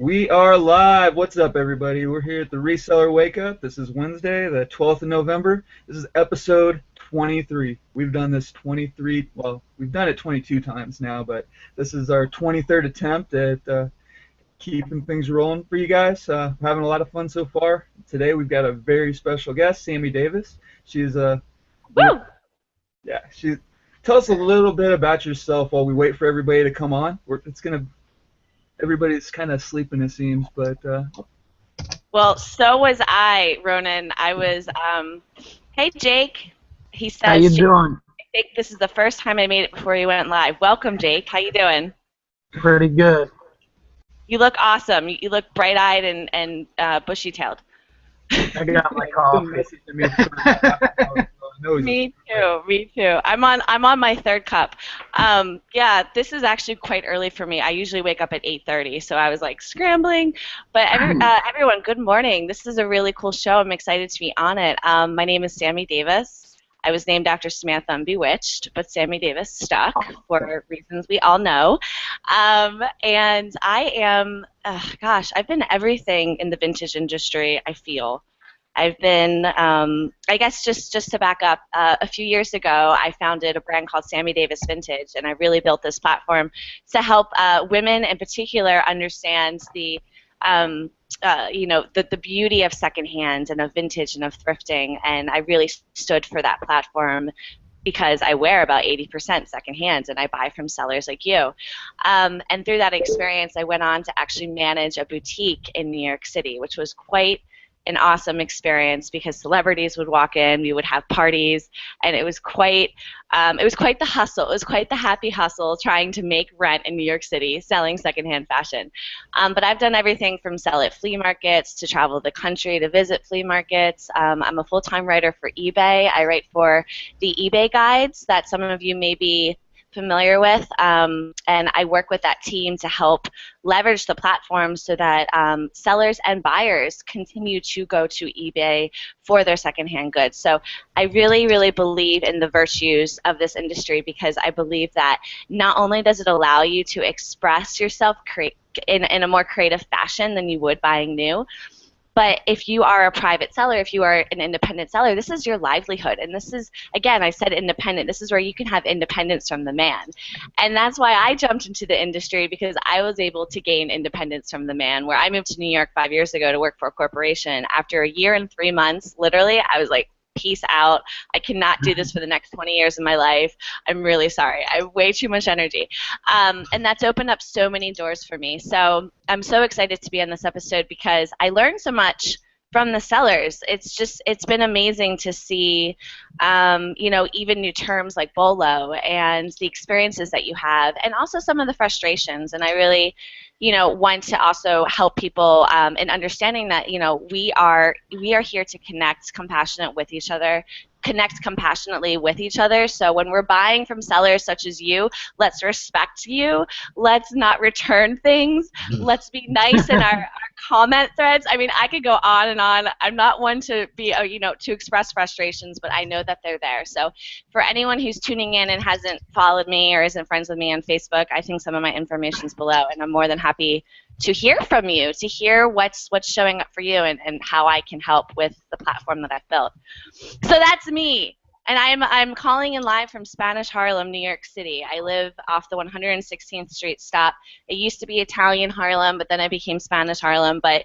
We are live. What's up, everybody? We're here at the Reseller Wakeup. This is Wednesday, the 12th of November. This is episode 23. We've done this 23, well, we've done it 22 times now, but this is our 23rd attempt at keeping things rolling for you guys. We're having a lot of fun so far. Today we've got a very special guest, Sammy Davis. She's Woo! tell us a little bit about yourself while we wait for everybody to come on. Everybody's kind of sleeping, it seems, but Well, so was I, Ronin. Hey, Jake. He How you says, doing? I think this is the first time I made it before you went live. Welcome, Jake. How you doing? Pretty good. You look awesome. You look bright-eyed and bushy-tailed. I got my coffee. Me too. I'm on my third cup. Yeah, this is actually quite early for me. I usually wake up at 8:30, so I was like scrambling. But everyone, good morning. This is a really cool show. I'm excited to be on it. My name is Sammy Davis. I was named after Samantha in Bewitched, but Sammy Davis stuck for reasons we all know. And I am, I've been everything in the vintage industry, I feel. I've been, I guess just to back up, a few years ago I founded a brand called Sammy Davis Vintage, and I really built this platform to help women in particular understand the beauty of secondhand and of vintage and of thrifting, and I really stood for that platform because I wear about 80% secondhand and I buy from sellers like you. And through that experience I went on to actually manage a boutique in New York City, which was quite an awesome experience because celebrities would walk in, we would have parties, and it was quite the hustle. It was quite the happy hustle trying to make rent in New York City selling secondhand fashion. But I've done everything from sell at flea markets to travel the country to visit flea markets. I'm a full-time writer for eBay. I write for the eBay guides that some of you may be familiar with, and I work with that team to help leverage the platform so that sellers and buyers continue to go to eBay for their secondhand goods. So I really, really believe in the virtues of this industry because I believe that not only does it allow you to express yourself in a more creative fashion than you would buying new, but if you are a private seller, if you are an independent seller, this is your livelihood. And this is, again, I said independent. This is where you can have independence from the man. And that's why I jumped into the industry, because I was able to gain independence from the man. Where I moved to New York 5 years ago to work for a corporation, after a year and 3 months, literally, I was like, peace out. I cannot do this for the next 20 years of my life. I'm really sorry. I have way too much energy. And that's opened up so many doors for me. So I'm so excited to be on this episode because I learned so much from the sellers. It's been amazing to see, even new terms like BOLO and the experiences that you have, and also some of the frustrations. And I really, want to also help people in understanding that, we are here to connect compassionately with each other. So when we're buying from sellers such as you, let's respect you. Let's not return things. Let's be nice in our comment threads. I mean, I could go on and on. I'm not one to be, to express frustrations, but I know that they're there. So for anyone who's tuning in and hasn't followed me or isn't friends with me on Facebook, I think some of my information's below, and I'm more than happy to hear from you, to hear what's showing up for you and how I can help with the platform that I've built. So that's me, and I'm calling in live from Spanish Harlem, New York City. I live off the 116th Street stop. It used to be Italian Harlem, but then it became Spanish Harlem. But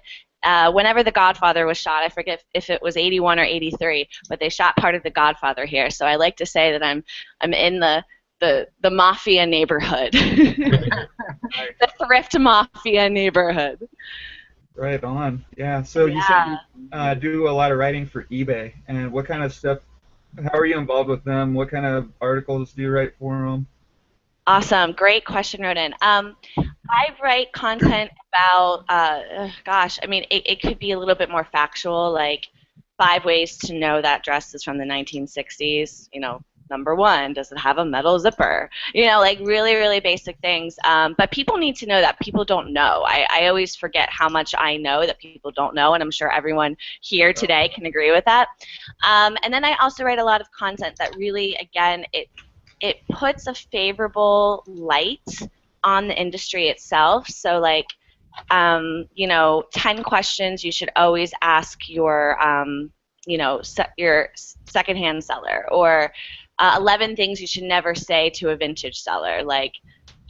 whenever The Godfather was shot, I forget if it was 81 or 83, but they shot part of The Godfather here. So I like to say that I'm in the mafia neighborhood, the thrift mafia neighborhood. right on. Yeah. So you said you do a lot of writing for eBay, and what kind of stuff? How are you involved with them? What kind of articles do you write for them? Awesome, great question, Ronin. I write content about, it could be a little bit more factual, like 5 ways to know that dress is from the 1960s. Number 1, does it have a metal zipper? Like really, really basic things. But people need to know that people don't know. I always forget how much I know that people don't know, and I'm sure everyone here today can agree with that. And then I also write a lot of content that really, again, it puts a favorable light on the industry itself. So like 10 questions you should always ask your, your secondhand seller, or 11 things you should never say to a vintage seller, like,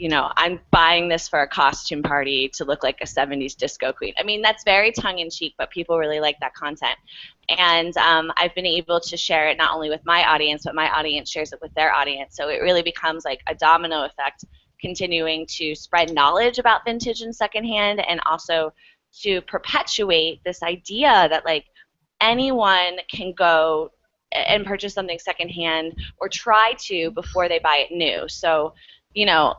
I'm buying this for a costume party to look like a 70s disco queen. I mean, that's very tongue-in-cheek, but people really like that content. And I've been able to share it not only with my audience, but my audience shares it with their audience. So it really becomes like a domino effect, continuing to spread knowledge about vintage and secondhand, and also to perpetuate this idea that, like, anyone can go and purchase something secondhand or try to before they buy it new. So,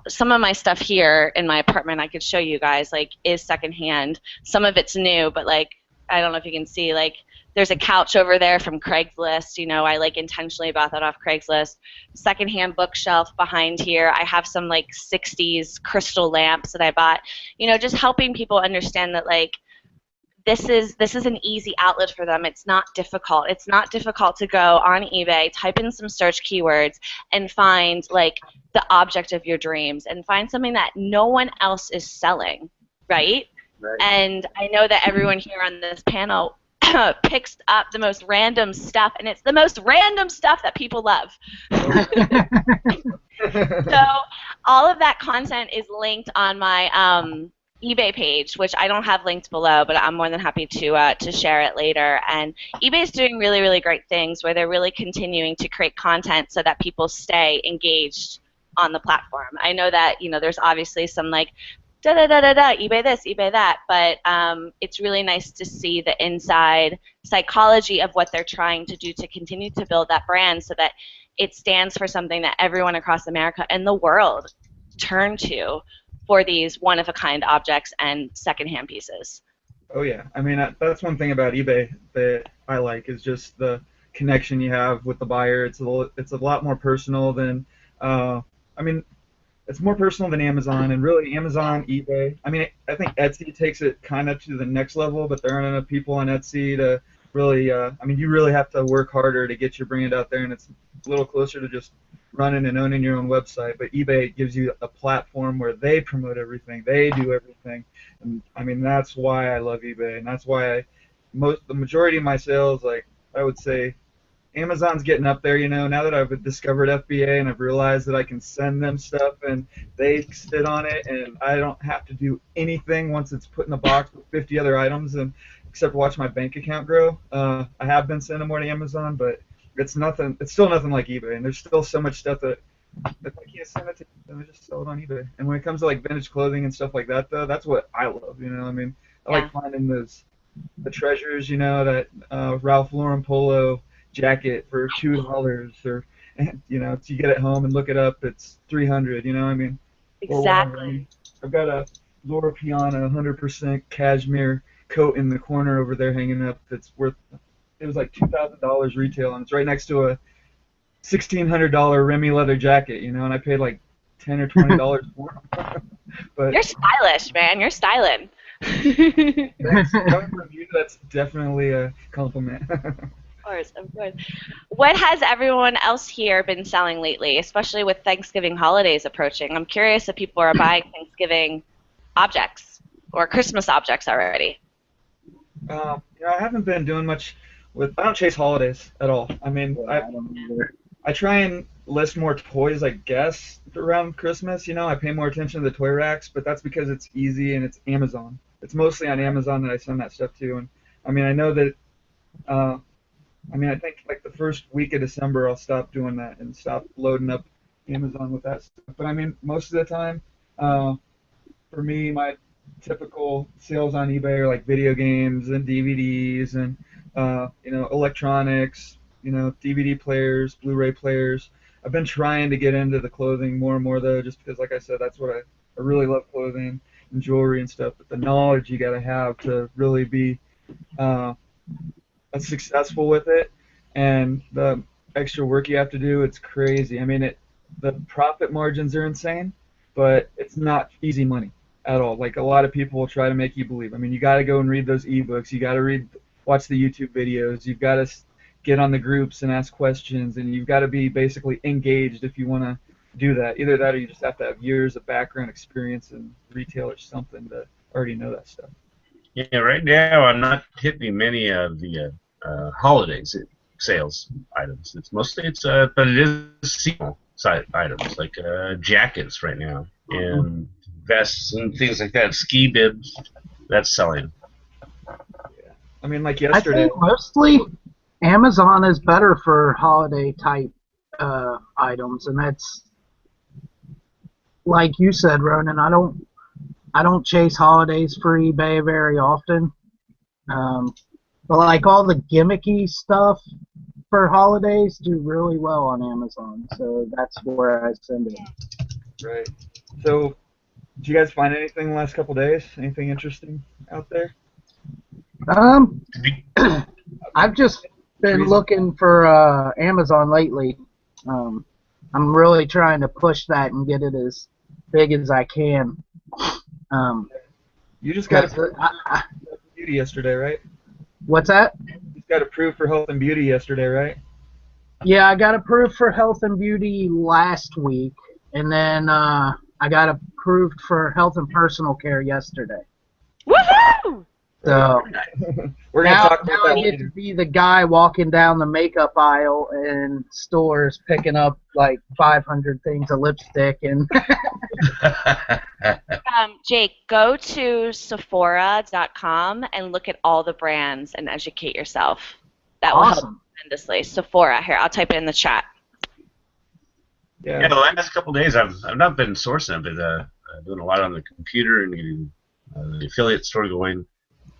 some of my stuff here in my apartment I could show you guys, like, is secondhand. Some of it's new, but, like, I don't know if you can see, like, there's a couch over there from Craigslist. I, like, intentionally bought that off Craigslist. Secondhand bookshelf behind here. I have some, like, 60s crystal lamps that I bought. Just helping people understand that, like, this is an easy outlet for them. It's not difficult. It's not difficult to go on eBay, type in some search keywords, and find, like, the object of your dreams, and find something that no one else is selling, right? Right. And I know that everyone here on this panel picks up the most random stuff, and it's the most random stuff that people love. So all of that content is linked on my eBay page, which I don't have linked below, but I'm more than happy to share it later. And eBay is doing really, really great things where they're really continuing to create content so that people stay engaged on the platform. I know that there's obviously some, like, eBay this, eBay that, but it's really nice to see the inside psychology of what they're trying to do to continue to build that brand so that it stands for something that everyone across America and the world turn to for these one-of-a-kind objects and secondhand pieces. Oh yeah, I mean that's one thing about eBay that I like, is just the connection you have with the buyer. It's a lot more personal than, I mean, it's more personal than Amazon, and really Amazon, eBay. I mean, I think Etsy takes it kind of to the next level, but there aren't enough people on Etsy to really. I mean, you really have to work harder to get your brand out there, and it's a little closer to just running and owning your own website. But eBay gives you a platform where they promote everything, they do everything, and I mean that's why I love eBay, and that's why the majority of my sales, like, I would say, Amazon's getting up there, now that I've discovered FBA and I've realized that I can send them stuff and they sit on it and I don't have to do anything once it's put in a box with 50 other items, and except watch my bank account grow. I have been sending more to Amazon, but it's still nothing like eBay, and there's still so much stuff that if I can't send it to them, I just sell it on eBay. And when it comes to, like, vintage clothing and stuff like that, though, that's what I love, I mean, I like finding the treasures, that Ralph Lauren polo jacket for $2, or you get it home and look it up, it's 300. I mean, Exactly. I've got a Laura Piana 100% cashmere coat in the corner over there hanging up. It was like $2,000 retail, and it's right next to a $1,600 Remy leather jacket, and I paid like $10 or $20 for them. But You're stylish, man. You're styling. coming from you, that's definitely a compliment. Of course. What has everyone else here been selling lately, especially with Thanksgiving holidays approaching? I'm curious if people are buying Thanksgiving objects or Christmas objects already. I haven't been doing much I don't chase holidays at all. I mean, I try and list more toys, I guess, around Christmas. I pay more attention to the toy racks, but that's because it's easy and it's Amazon. It's mostly on Amazon that I send that stuff to, and I mean, I know that. I think like the first week of December I'll stop doing that and stop loading up Amazon with that stuff. But I mean, most of the time, for me, my typical sales on eBay are like video games and DVDs and electronics, DVD players, Blu-ray players. I've been trying to get into the clothing more and more though, just because, like I said, that's what I really love, clothing and jewelry and stuff. But the knowledge you got to have to really be successful with it, and the extra work you have to do, it's crazy. I mean, the profit margins are insane, but it's not easy money at all. Like, a lot of people will try to make you believe. I mean, you got to go and read those ebooks, you got to watch the YouTube videos, you've got to get on the groups and ask questions, and you've got to be basically engaged if you want to do that. Either that or you just have to have years of background experience in retail or something to already know that stuff. Yeah, right now I'm not hitting many of the holidays sales items. But it is seasonal side items like jackets right now and vests and things like that. Ski bibs, that's selling. Yeah. I mean, like I yesterday. think mostly Amazon is better for holiday type items, and that's like you said, Ronan. I don't chase holidays for eBay very often. But like all the gimmicky stuff for holidays do really well on Amazon, so that's where I send it. Right. So, did you guys find anything the last couple days? Anything interesting out there? I've just been looking for Amazon lately. I'm really trying to push that and get it as big as I can. You just got approved for health and beauty yesterday, right? What's that? You just got approved for health and beauty yesterday, right? Yeah, I got approved for health and beauty last week, and then I got approved for health and personal care yesterday. Woohoo! So We're gonna talk now about that I get later. to be the guy walking down the makeup aisle in stores picking up like 500 things of lipstick and Jake, go to Sephora.com and look at all the brands and educate yourself. That will help awesome. tremendously. Sephora. Here, I'll type it in the chat. Yeah, the last couple of days I've not been sourcing. I've been doing a lot on the computer and getting the affiliate store going.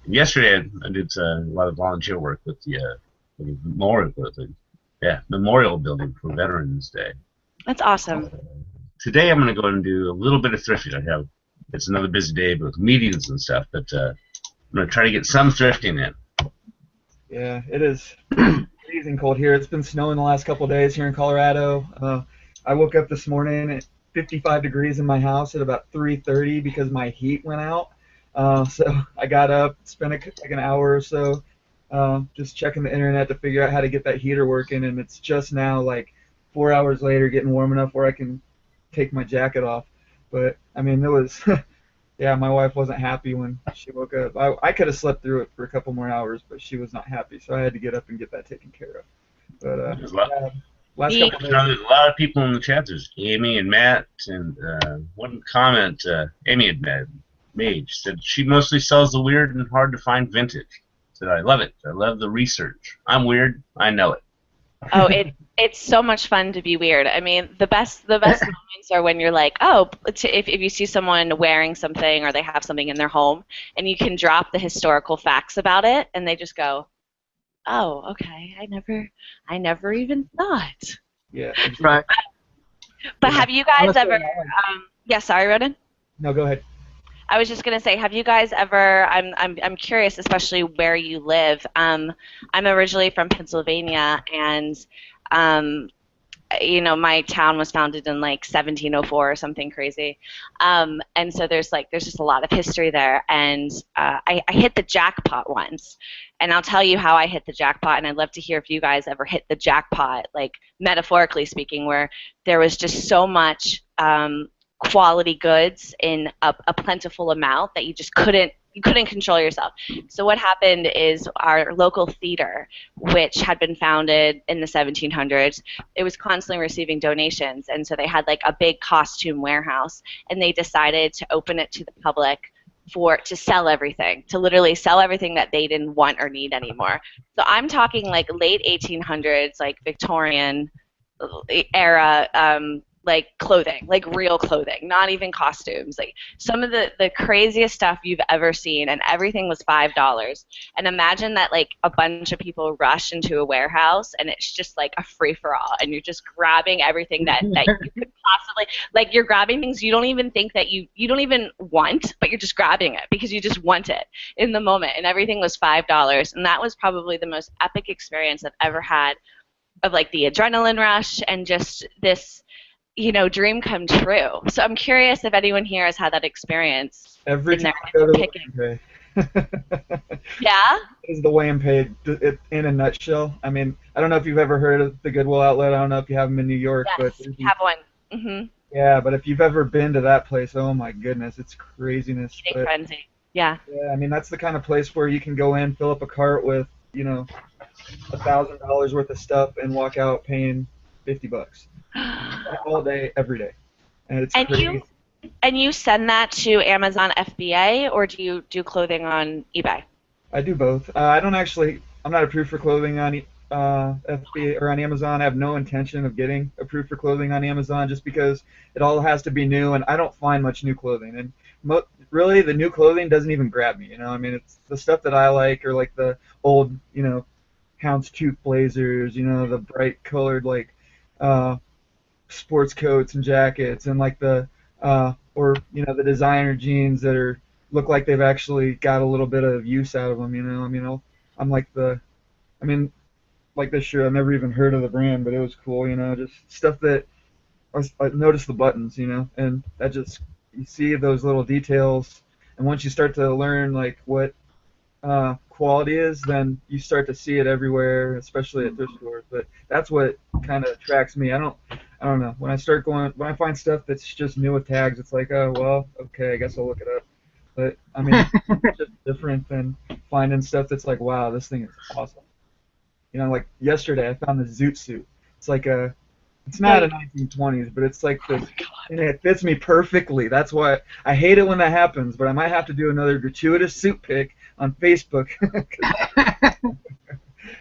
And yesterday I did a lot of volunteer work with the memorial building. Yeah, memorial building for Veterans Day. That's awesome. Today I'm going to go and do a little bit of thrifting. It's another busy day with meetings and stuff, but I'm going to try to get some thrifting in. Yeah, it is freezing cold here. It's been snowing the last couple of days here in Colorado. I woke up this morning at 55 degrees in my house at about 3:30 because my heat went out. So I got up, spent like an hour or so just checking the internet to figure out how to get that heater working, and it's just now, like 4 hours later, getting warm enough where I can take my jacket off. But I mean, it was, yeah, my wife wasn't happy when she woke up. I could have slept through it for a couple more hours, but she was not happy, so I had to get up and get that taken care of. But last couple of days, there's a lot of people in the chat. There's Amy and Matt, and one comment Amy had made. She said she mostly sells the weird and hard to find vintage. Said I love it. I love the research. I'm weird. I know it. Oh, it's so much fun to be weird. I mean, the best moments are when you're like, oh, if you see someone wearing something or they have something in their home, and you can drop the historical facts about it, and they just go, oh, okay, I never even thought. yeah. Right. But have you guys Honestly, ever? Yeah, sorry, Ronin. No, go ahead. I was just gonna say, have you guys ever? I'm curious, especially where you live. I'm originally from Pennsylvania, and you know, my town was founded in like 1704 or something crazy, and so there's just a lot of history there. And I hit the jackpot once, and I'll tell you how I hit the jackpot. And I'd love to hear if you guys ever hit the jackpot, like metaphorically speaking, where there was just so much quality goods in a plentiful amount that you just couldn't control yourself. So what happened is our local theater, which had been founded in the 1700s, it was constantly receiving donations, and so they had like a big costume warehouse, and they decided to open it to the public to sell everything, to literally sell everything that they didn't want or need anymore. So I'm talking like late 1800s, like Victorian era, like clothing, like real clothing, not even costumes, like some of the craziest stuff you've ever seen, and everything was $5. And imagine that like a bunch of people rush into a warehouse and it's just like a free-for-all, and you're just grabbing everything that you could possibly, like you're grabbing things you don't even think that you don't even want, but you're just grabbing it because you just want it in the moment, and everything was $5. And that was probably the most epic experience I've ever had, of like the adrenaline rush and just this, you know, dream come true. So I'm curious if anyone here has had that experience. Every time I go to the weigh and pay. Yeah? Is the weigh and pay in a nutshell. I mean, I don't know if you've ever heard of the Goodwill outlet. I don't know if you have them in New York. Yes, but we have one. Mm-hmm. Yeah, but if you've ever been to that place, oh my goodness, it's craziness. Eating frenzy. Yeah. Yeah, I mean that's the kind of place where you can go in, fill up a cart with, you know, $1,000 worth of stuff and walk out paying $50 all day, every day, and it's And crazy. you send that to Amazon FBA, or do you do clothing on eBay? I do both. I don't actually. I'm not approved for clothing on FBA or on Amazon. I have no intention of getting approved for clothing on Amazon just because it all has to be new, and I don't find much new clothing. And really, the new clothing doesn't even grab me. You know, I mean, it's the stuff that I like, or like the old, you know, houndstooth blazers. You know, the bright colored like uh, sports coats and jackets, and like the or you know the designer jeans that are look like they've actually got a little bit of use out of them. You know, I mean, I'm like I mean, like this shirt. I've never even heard of the brand, but it was cool. You know, just stuff that I noticed the buttons. You know, and that just you see those little details, and once you start to learn like what quality is, then you start to see it everywhere, especially at thrift stores. But that's what kind of attracts me. I don't know. When I find stuff that's just new with tags, it's like, oh well, okay, I guess I'll look it up. But I mean, it's just different than finding stuff that's like, wow, this thing is awesome. You know, like yesterday I found this zoot suit. It's like it's not a 1920s, but it's like this, and it fits me perfectly. That's why I hate it when that happens, but I might have to do another gratuitous suit pick on Facebook.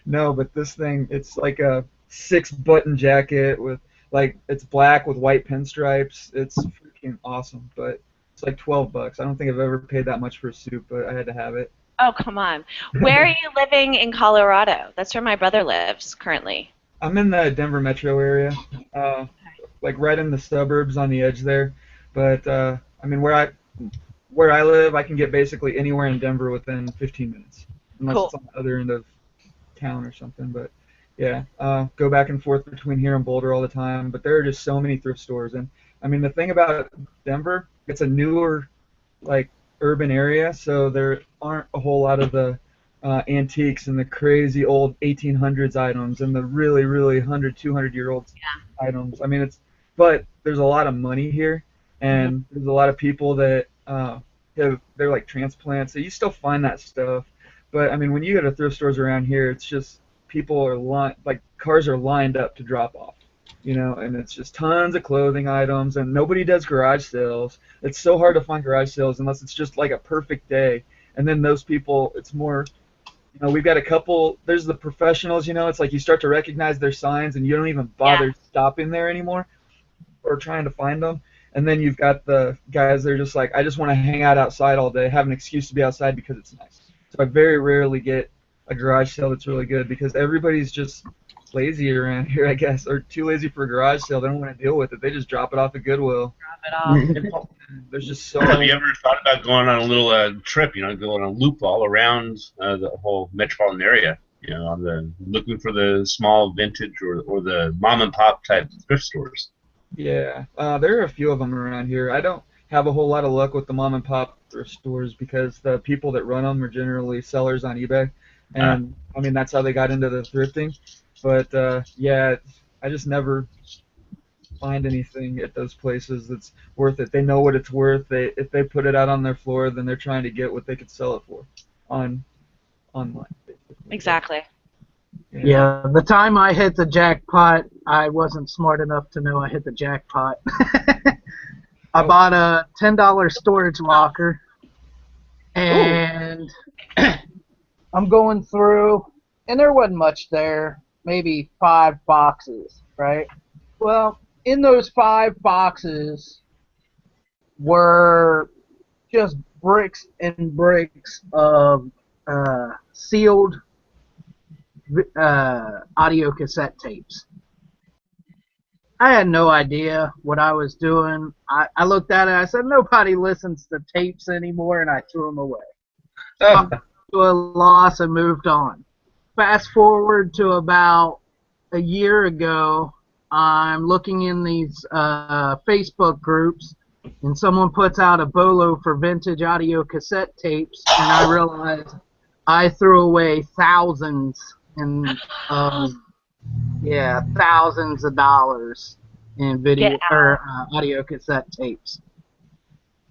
No, but this thing, it's like a 6-button jacket with like it's black with white pinstripes. It's freaking awesome, but it's like $12. I don't think I've ever paid that much for a suit, but I had to have it. Oh, come on. Where are you living in Colorado? That's where my brother lives currently. I'm in the Denver metro area, uh, like right in the suburbs on the edge there. But I mean, where I live, I can get basically anywhere in Denver within 15 minutes, unless Cool. it's on the other end of town or something. But yeah, go back and forth between here and Boulder all the time. But there are just so many thrift stores, and I mean, the thing about Denver, it's a newer like urban area, so there aren't a whole lot of the antiques and the crazy old 1800s items and the really, really 100, 200-year-old items. I mean, but there's a lot of money here, Hmm. and there's a lot of people that they're like transplants, so you still find that stuff. But I mean, when you go to thrift stores around here, it's just people are like cars are lined up to drop off, you know, and it's just tons of clothing items, and nobody does garage sales. It's so hard to find garage sales unless it's just like a perfect day. And then those people, it's more, you know, we've got a couple. There's the professionals, you know. It's like you start to recognize their signs, and you don't even Yeah. bother stopping there anymore or trying to find them. And then you've got the guys that are just like, I just want to hang out outside all day, have an excuse to be outside because it's nice. So I very rarely get a garage sale that's really good because everybody's just lazy around here, I guess, or too lazy for a garage sale. They don't want to deal with it. They just drop it off at Goodwill. Drop it off. And there's just so Have you many. ever thought about going on a little trip? You know, go on a loop all around the whole metropolitan area. You know, on the looking for the small vintage or the mom and pop type thrift stores. Yeah, there are a few of them around here. I don't have a whole lot of luck with the mom and pop thrift stores because the people that run them are generally sellers on eBay, Uh, and I mean that's how they got into the thrifting. But yeah, I just never find anything at those places that's worth it. They know what it's worth. If they put it out on their floor, then they're trying to get what they could sell it for on online, basically. But Exactly. yeah. Yeah, the time I hit the jackpot, I wasn't smart enough to know I hit the jackpot. I Oh, bought a $10 storage locker, ooh, and I'm going through, and there wasn't much there, maybe 5 boxes, right? Well, in those 5 boxes were just bricks and bricks of sealed audio cassette tapes. I had no idea what I was doing. I looked at it, I said, nobody listens to tapes anymore, and I threw them away. oh, To a loss and moved on. Fast forward to about a year ago, I'm looking in these Facebook groups, and someone puts out a bolo for vintage audio cassette tapes, and I realized I threw away thousands and thousands of dollars in Get video out. or audio cassette tapes.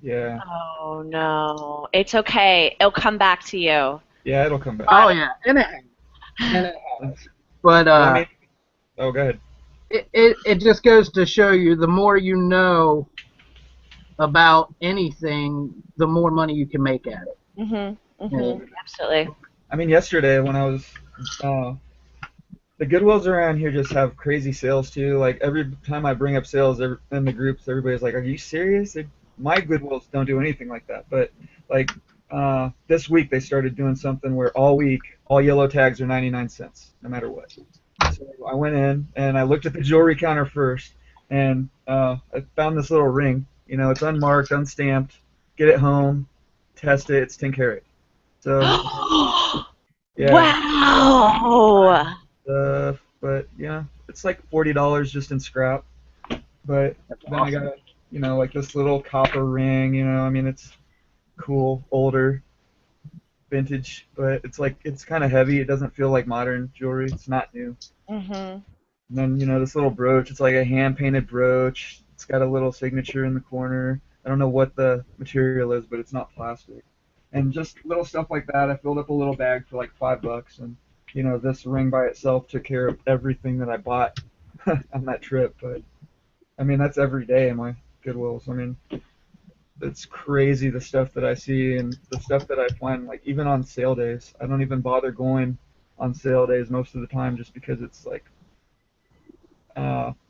Yeah. Oh no. It's okay. It'll come back to you. Yeah, it'll come back. Oh yeah, and it has. And it has. But Well, I mean, oh, go ahead. it just goes to show you the more you know about anything, the more money you can make at it. Absolutely. I mean, yesterday when I was, the Goodwills around here just have crazy sales too. Like every time I bring up sales in the groups, everybody's like, "Are you serious?" My Goodwills don't do anything like that. But like this week, they started doing something where all week, all yellow tags are 99 cents, no matter what. So I went in and I looked at the jewelry counter first, and I found this little ring. You know, it's unmarked, unstamped. Get it home, test it. It's 10 karat. So yeah. Wow. But yeah, it's like $40 just in scrap. But then I got, like this little copper ring. I mean, it's cool, older, vintage, but it's kind of heavy. It doesn't feel like modern jewelry. It's not new. And then this little brooch. It's like a hand painted brooch. It's got a little signature in the corner. I don't know what the material is, but it's not plastic. And just little stuff like that. I filled up a little bag for like $5, and this ring by itself took care of everything that I bought on that trip. But I mean, that's every day in my Goodwills. I mean, it's crazy the stuff that I see and the stuff that I find. Like even on sale days, I don't even bother going on sale days most of the time, just because it's like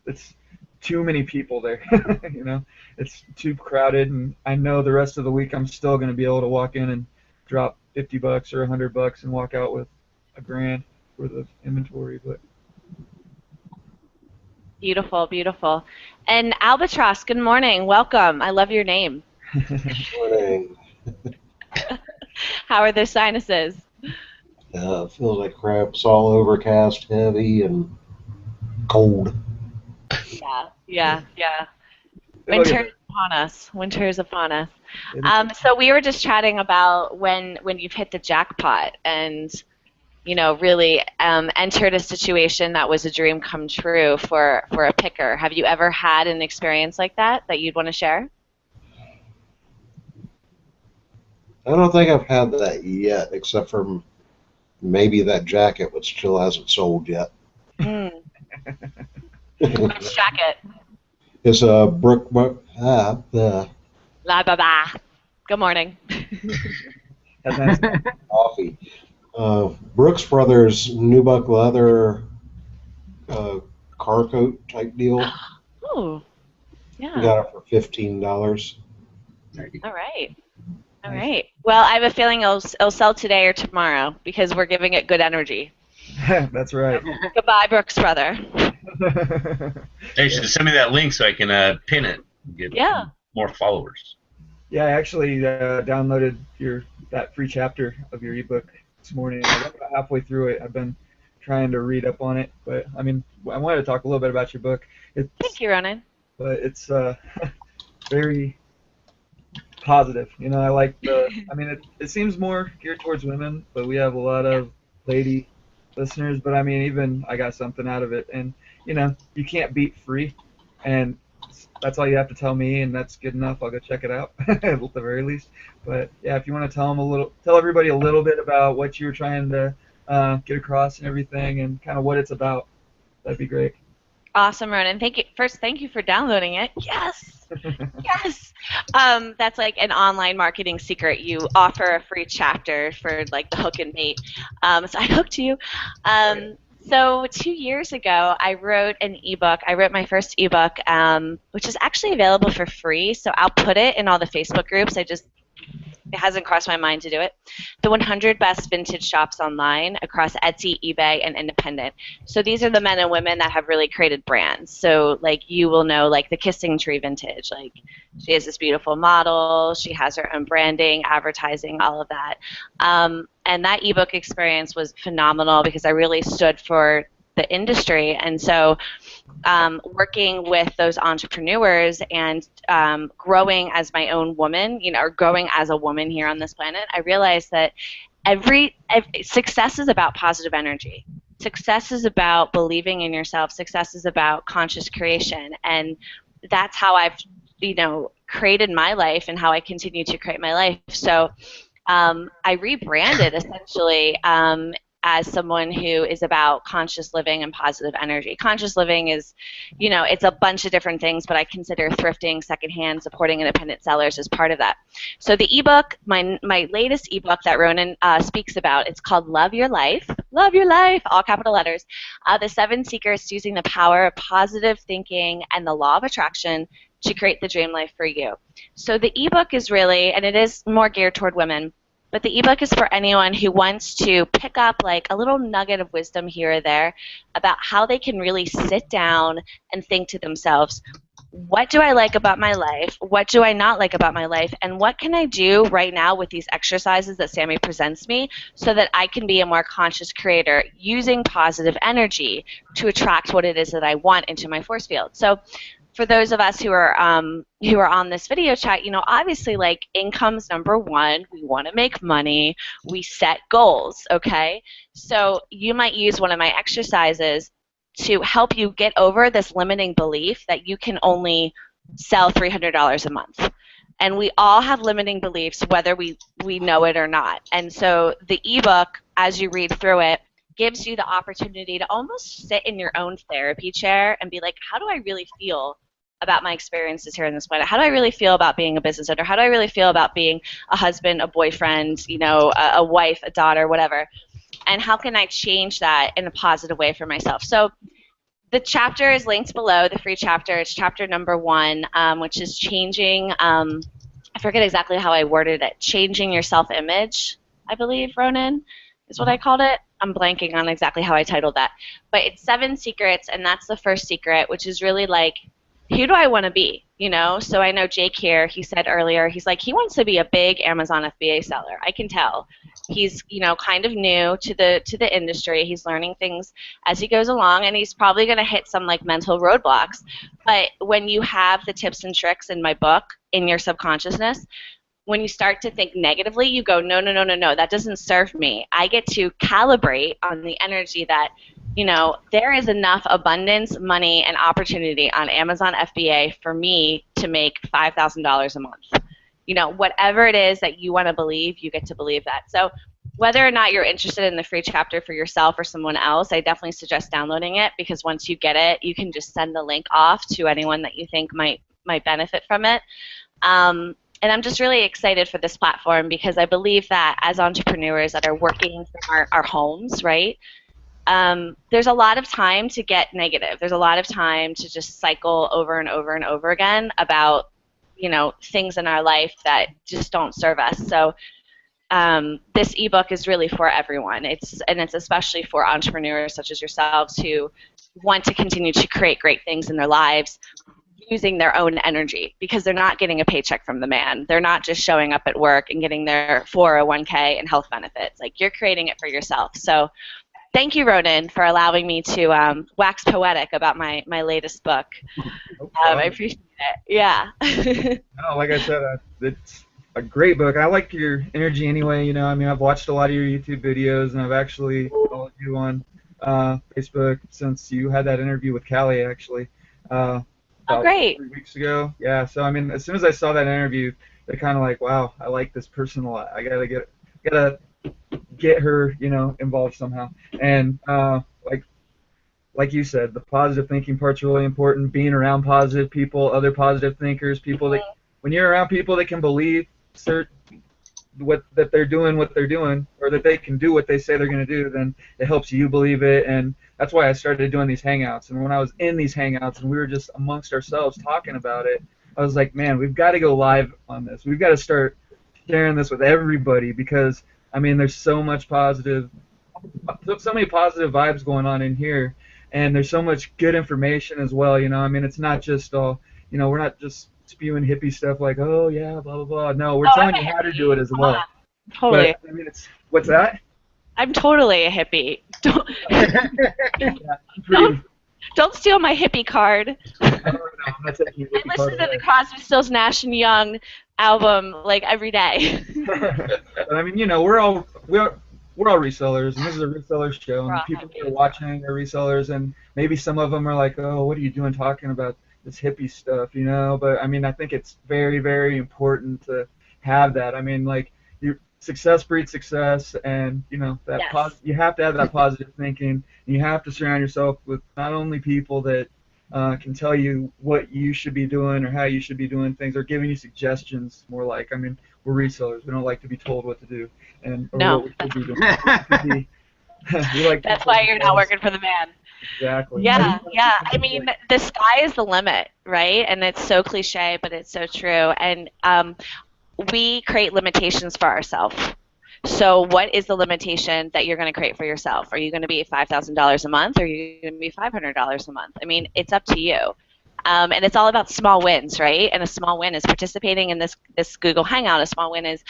it's too many people there. It's too crowded, and I know the rest of the week I'm still going to be able to walk in and drop $50 or $100 and walk out with $1,000 worth of inventory. But Beautiful, beautiful. And Albatross, good morning. Welcome. I love your name. Good morning. How are the sinuses? Feels like crap. It's all overcast, heavy, and cold. Yeah. Winter is upon us. Winter is upon us. So we were just chatting about when you've hit the jackpot and really entered a situation that was a dream come true for a picker. Have you ever had an experience like that you'd want to share? I don't think I've had that yet, except for maybe that jacket, which still hasn't sold yet. Which jacket? It's a Brook. La ba ba. Good morning. Coffee. Brooks Brothers Nubuck leather car coat type deal. Oh, yeah. We got it for $15. All right. Well, I have a feeling it'll sell today or tomorrow because we're giving it good energy. That's right. Goodbye, Brooks Brother. Hey, you should send me that link so I can pin it and get more followers. Yeah, I actually downloaded that free chapter of your ebook this morning. I got about halfway through it. I've been trying to read up on it, but I mean, I wanted to talk a little bit about your book. Thank you, Ronin. But it's very positive. I like I mean, it seems more geared towards women, but we have a lot of lady listeners. But I mean, even I got something out of it, and you can't beat free, and that's all you have to tell me, and that's good enough. I'll go check it out at the very least. But yeah, if you want to tell everybody a little bit about what you were trying to get across and everything, and kind of what it's about, that'd be great. Awesome, Ronin. Thank you. First, thank you for downloading it. Yes. Yes. That's like an online marketing secret. You offer a free chapter for like the hook and bait. So I hooked you. So 2 years ago, I wrote an ebook. I wrote my first ebook, which is actually available for free. So I'll put it in all the Facebook groups. It hasn't crossed my mind to do it. The 100 best vintage shops online across Etsy, eBay, and independent. So these are the men and women that have really created brands. So like you will know like the Kissing Tree Vintage. Like she has this beautiful model. She has her own branding, advertising, all of that. And that ebook experience was phenomenal because I really stood for the industry. And so working with those entrepreneurs and growing as my own woman, or growing as a woman here on this planet, I realized that every success is about positive energy. Success is about believing in yourself. Success is about conscious creation. And that's how I've, created my life and how I continue to create my life. So I rebranded essentially as someone who is about conscious living and positive energy. Conscious living is, it's a bunch of different things, but I consider thrifting, secondhand, supporting independent sellers as part of that. So the ebook, my latest ebook that Ronin speaks about, it's called Love Your Life, all capital letters, the 7 secrets to using the power of positive thinking and the law of attraction to create the dream life for you. So the ebook is really, and it is more geared toward women, but the ebook is for anyone who wants to pick up like a little nugget of wisdom here or there about how they can really sit down and think to themselves, what do I like about my life? What do I not like about my life? And what can I do right now with these exercises that Sammy presents me so that I can be a more conscious creator using positive energy to attract what it is that I want into my force field? So for those of us who are on this video chat, obviously, like, income's number one. We want to make money. We set goals, okay? So you might use one of my exercises to help you get over this limiting belief that you can only sell $300 a month. And we all have limiting beliefs, whether we know it or not. And so the ebook, as you read through it, gives you the opportunity to almost sit in your own therapy chair and be like, how do I really feel about my experiences here on this planet? How do I really feel about being a business owner? How do I really feel about being a husband, a boyfriend, a wife, a daughter, whatever? And how can I change that in a positive way for myself? So the chapter is linked below, the free chapter. It's chapter number 1, which is changing, I forget exactly how I worded it, changing your self-image, I believe, Ronin, is what I called it. I'm blanking on exactly how I titled that. But it's 7 secrets, and that's the first secret, which is really like, who do I want to be? So I know Jake here, he said earlier, he's like, he wants to be a big Amazon FBA seller. I can tell. He's, kind of new to the industry. He's learning things as he goes along, and he's probably going to hit some like mental roadblocks. But when you have the tips and tricks in my book in your subconsciousness, when you start to think negatively, you go, no, that doesn't serve me. I get to calibrate on the energy that, there is enough abundance, money, and opportunity on Amazon FBA for me to make $5,000 a month. Whatever it is that you want to believe, you get to believe that. So whether or not you're interested in the free chapter for yourself or someone else, I definitely suggest downloading it, because once you get it, you can just send the link off to anyone that you think might benefit from it. And I'm just really excited for this platform, because I believe that as entrepreneurs that are working from our homes, right, there's a lot of time to get negative. There's a lot of time to just cycle over and over and over again about, things in our life that just don't serve us. So this ebook is really for everyone. It's especially for entrepreneurs such as yourselves who want to continue to create great things in their lives using their own energy, because they're not getting a paycheck from the man. They're not just showing up at work and getting their 401k and health benefits. Like, you're creating it for yourself. So thank you, Ronin, for allowing me to wax poetic about my latest book. I appreciate it. Yeah. No, like I said, it's a great book. I like your energy anyway. I've watched a lot of your YouTube videos, and I've actually followed you on Facebook since you had that interview with Callie, actually. Oh, great. 3 weeks ago. Yeah, so as soon as I saw that interview, they're kind of like, wow, I like this person a lot. I gotta get her, involved somehow. And like you said, the positive thinking part's really important. Being around positive people, other positive thinkers, people that, when you're around people that can believe that they're doing what they're doing, or that they can do what they say they're going to do, then it helps you believe it. And that's why I started doing these hangouts. And when I was in these hangouts and we were just amongst ourselves talking about it, I was like, man, we've got to go live on this. We've got to start sharing this with everybody, because there's so many positive vibes going on in here, and there's so much good information as well. It's not just all, we're not just spewing hippie stuff like, oh yeah, blah blah blah. No, we're telling you how to do it as well. Totally. But, what's that? I'm totally a hippie. Don't steal my hippie card. No, I'm not taking your hippie I card listen to away. the Crosby, Stills, Nash and Young album like every day. But we're all resellers, and this is a reseller show, and people who are watching are resellers, and maybe some of them are like, oh, what are you doing talking about this hippie stuff, you know. But I mean, I think it's very, very important to have that. I mean, like, success breeds success, and you know that Yes. you have to have that positive thinking. And you have to surround yourself with not only people that can tell you what you should be doing or how you should be doing things, or giving you suggestions. More like, I mean, we're resellers. We don't like to be told what to do and or No, what we should be doing. We like that's people why to you're tell not us working for the man. exactly. I Yeah, just want to yeah. be I somebody mean, like, the sky is the limit, right? And it's so cliche, but it's so true. And we create limitations for ourselves. So what is the limitation that you're going to create for yourself? Are you going to be $5,000 a month, or are you going to be $500 a month? I mean, it's up to you. And it's all about small wins, right? And a small win is participating in this Google Hangout. A small win is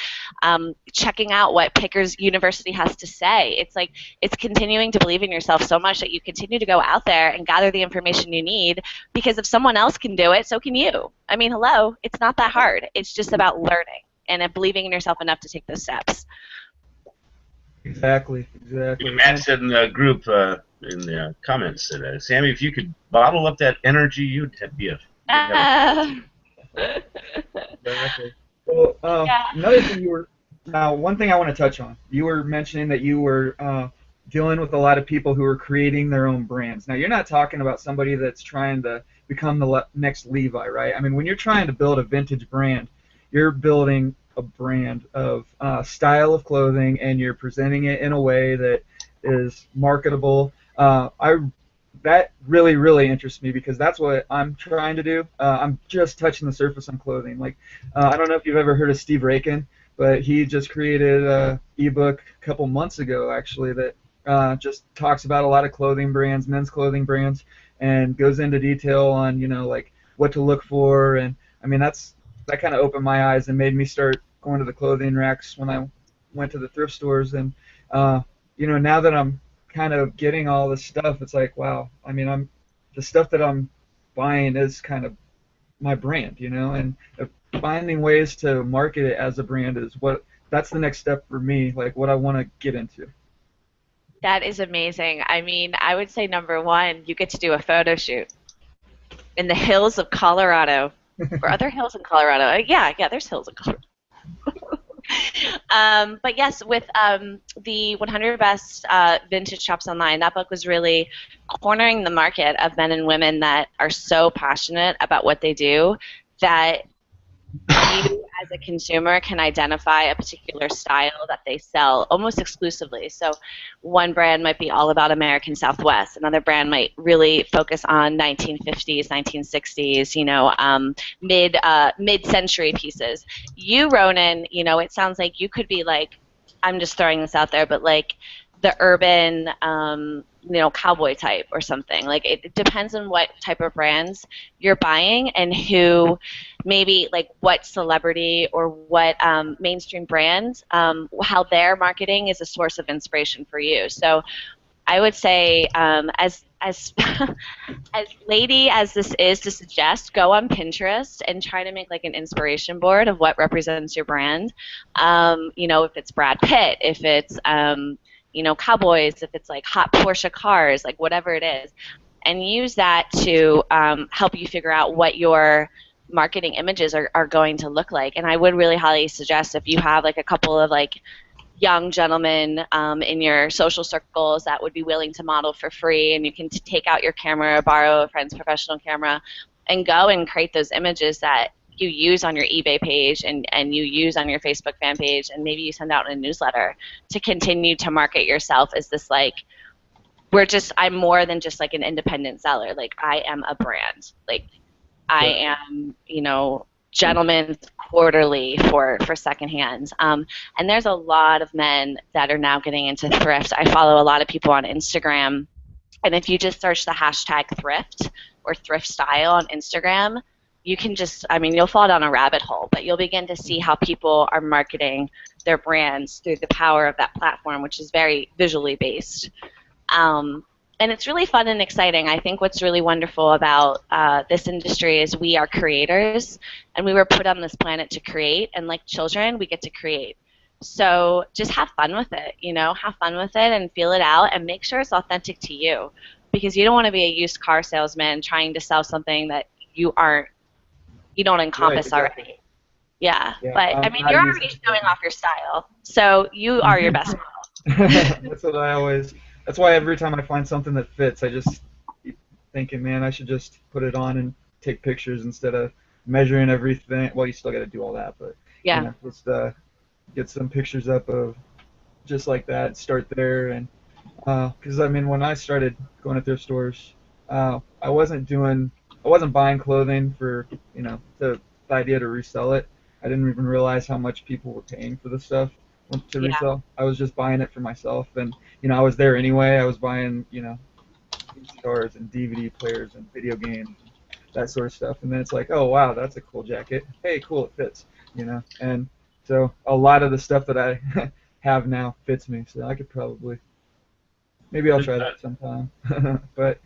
checking out what Pickers University has to say. It's like, it's continuing to believe in yourself so much that you continue to go out there and gather the information you need, because if someone else can do it, so can you. I mean, hello, it's not that hard. It's just about learning and believing in yourself enough to take those steps. exactly. Matt said in the group, in the comments, that Sammy, if you could bottle up that energy, you'd be a. Exactly. Well, Yeah. another thing one thing I want to touch on. You were mentioning that you were dealing with a lot of people who are creating their own brands. Now, you're not talking about somebody that's trying to become the next Levi, right? I mean, when you're trying to build a vintage brand, you're building a brand of style of clothing, and you're presenting it in a way that is marketable. That really, really interests me, because that's what I'm trying to do. I'm just touching the surface on clothing. Like, I don't know if you've ever heard of Steve Rakin, but he just created an ebook a couple months ago, actually, that just talks about a lot of clothing brands, men's clothing brands, and goes into detail on, you know, like what to look for. And I mean, that kind of opened my eyes and made me start going to the clothing racks when I went to the thrift stores. And you know, now that I'm kind of getting all this stuff, it's like, wow. I mean, the stuff that I'm buying is kind of my brand, you know, and finding ways to market it as a brand that's the next step for me, like what I want to get into. That is amazing. I mean, I would say number one, you get to do a photo shoot in the hills of Colorado. Or other hills in Colorado? Yeah, there's hills in Colorado. But yes, with the 100 Best Vintage Shops Online, that book was really cornering the market of men and women that are so passionate about what they do that you as a consumer can identify a particular style that they sell almost exclusively. So one brand might be all about American Southwest. Another brand might really focus on 1950s, 1960s, you know, mid-century pieces. You, Ronin, you know, it sounds like you could be like, I'm just throwing this out there, but like the urban, you know, cowboy type or something. Like, it depends on what type of brands you're buying and who, maybe like what celebrity or what mainstream brands, how their marketing is a source of inspiration for you. So I would say, as as lady as this is to suggest, go on Pinterest and try to make like an inspiration board of what represents your brand. You know, if it's Brad Pitt, if it's you know, cowboys, if it's like hot Porsche cars, like whatever it is, and use that to help you figure out what your marketing images are going to look like. And I would really highly suggest, if you have like a couple of like young gentlemen in your social circles that would be willing to model for free, and you can take out your camera or borrow a friend's professional camera and go and create those images that you use on your eBay page and you use on your Facebook fan page, and maybe you send out in a newsletter to continue to market yourself as this like, I'm more than just like an independent seller. Like, I am a brand. Like, I am, you know, Gentleman's Quarterly for secondhand. And there's a lot of men that are now getting into thrift. I follow a lot of people on Instagram, and if you just search the hashtag thrift or thrift style on Instagram, you can just, I mean, you'll fall down a rabbit hole, but you'll begin to see how people are marketing their brands through the power of that platform, which is very visually based. And it's really fun and exciting. I think what's really wonderful about this industry is we are creators, and we were put on this planet to create, and like children, we get to create. So just have fun with it, you know, have fun with it and feel it out, and make sure it's authentic to you, because you don't want to be a used car salesman trying to sell something that you don't encompass exactly. already. Yeah, Yeah, but I mean, not you're used already to showing it. off your style, so you are your best model. That's what I always. That's why every time I find something that fits, I just keep thinking, man, I should just put it on and take pictures instead of measuring everything. Well, you still got to do all that, but Yeah. just get some pictures up of just like that. Start there, and because I mean, when I started going to thrift stores, I wasn't buying clothing for the idea to resell it. I didn't even realize how much people were paying for the stuff to Yeah. resell. I was just buying it for myself, and I was there anyway. I was buying VCRs and DVD players and video games, that sort of stuff. And then it's like, oh wow, that's a cool jacket. Hey, cool, it fits. And so a lot of the stuff that I have now fits me. So I could probably maybe I'll try that sometime. But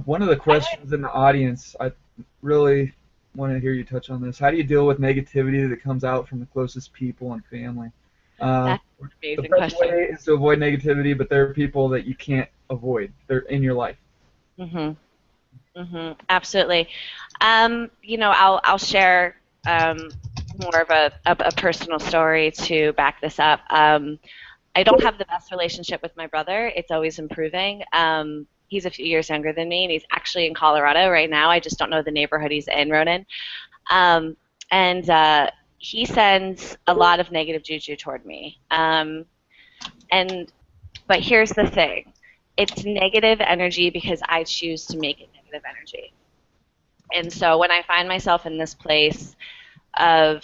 one of the questions in the audience, I really want to hear you touch on this. How do you deal with negativity that comes out from the closest people and family? That's an The amazing best question. way is to avoid negativity, but there are people that you can't avoid. They're in your life. Absolutely. I'll share more of a personal story to back this up. I don't have the best relationship with my brother. It's always improving. He's a few years younger than me, and he's actually in Colorado right now. I just don't know the neighborhood he's in, Ronin. And he sends a lot of negative juju toward me. But here's the thing. It's negative energy because I choose to make it negative energy. And so when I find myself in this place of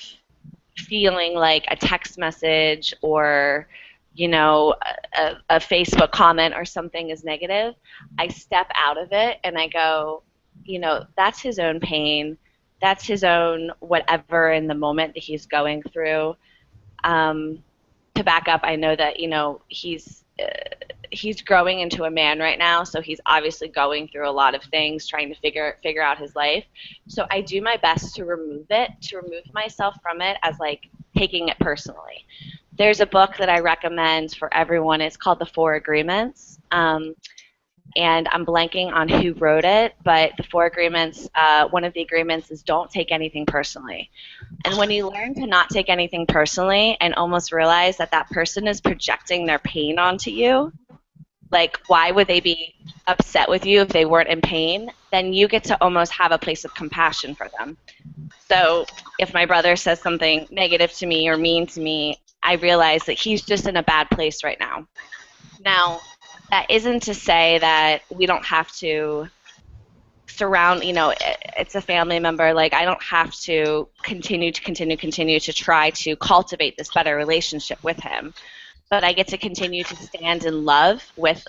feeling like a text message or a Facebook comment or something is negative, I step out of it and I go, that's his own pain. That's his own whatever in the moment that he's going through. To back up, I know that, he's growing into a man right now, so he's obviously going through a lot of things, trying to figure out his life. So I do my best to remove myself from it as like taking it personally. There's a book that I recommend for everyone. It's called The Four Agreements. And I'm blanking on who wrote it, but the Four Agreements, one of the agreements is don't take anything personally. And when you learn to not take anything personally and almost realize that that person is projecting their pain onto you, like why would they be upset with you if they weren't in pain, then you get to almost have a place of compassion for them. So if my brother says something negative to me or mean to me, I realize that he's just in a bad place right now. Now, that isn't to say that we don't have to surround, it's a family member. Like, I don't have to continue to try to cultivate this better relationship with him. But I get to continue to stand in love with,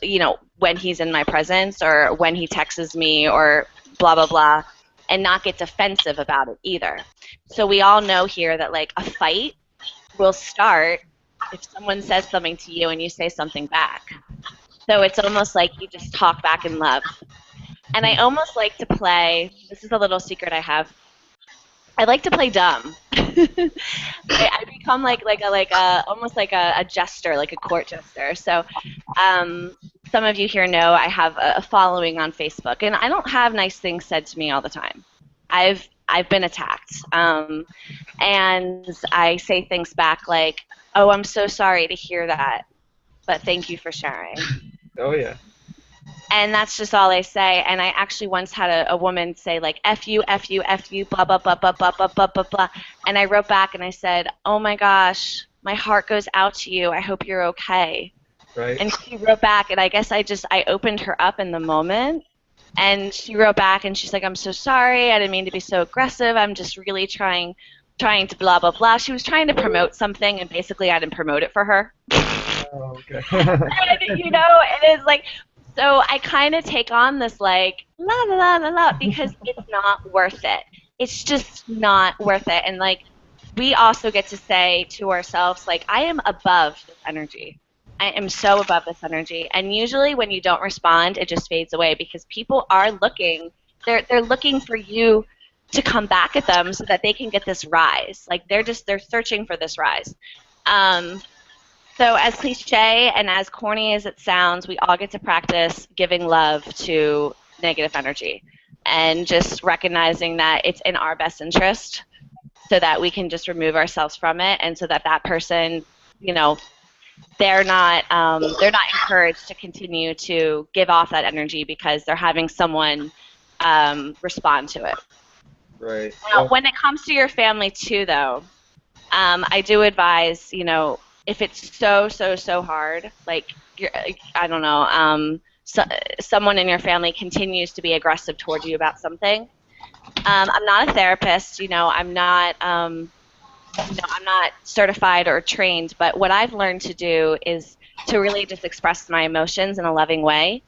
when he's in my presence or when he texts me or blah, blah, blah, and not get defensive about it either. So we all know here that, like, a fight will start if someone says something to you and you say something back. So it's almost like you just talk back in love. And I almost like to play, this is a little secret I have, I like to play dumb. I become like almost like a jester, like a court jester. So some of you here know I have a following on Facebook, and I don't have nice things said to me all the time. I've been attacked, and I say things back like, "Oh, I'm so sorry to hear that, but thank you for sharing." Oh yeah. And that's just all I say. And I actually once had a woman say, like, F you, F you, F you, blah, blah, blah, blah, blah, blah, blah, blah, blah. And I wrote back and I said, oh my gosh, my heart goes out to you. I hope you're okay. Right. And she wrote back, and I guess I opened her up in the moment. And she wrote back and she's like, I'm so sorry. I didn't mean to be so aggressive. I'm just really trying to blah, blah, blah. She was trying to promote something, and basically I didn't promote it for her. Oh, okay. And, it is like, so I kind of take on this, like, la, la, la, la, la, because it's not worth it. It's just not worth it. And, like, we also get to say to ourselves, like, I am above this energy. I am so above this energy. And usually when you don't respond, it just fades away because people are looking. They're looking for you to come back at them so that they can get this rise. Like, they're searching for this rise. So as cliche and as corny as it sounds, we all get to practice giving love to negative energy. and just recognizing that it's in our best interest so that we can just remove ourselves from it, and so that that person, you know, they're not encouraged to continue to give off that energy because they're having someone respond to it. Right. Now, when it comes to your family too, though, I do advise, you know, if it's so hard, like I don't know, someone in your family continues to be aggressive toward you about something. I'm not a therapist, you know, I'm not certified or trained, but what I've learned to do is to really just express my emotions in a loving way.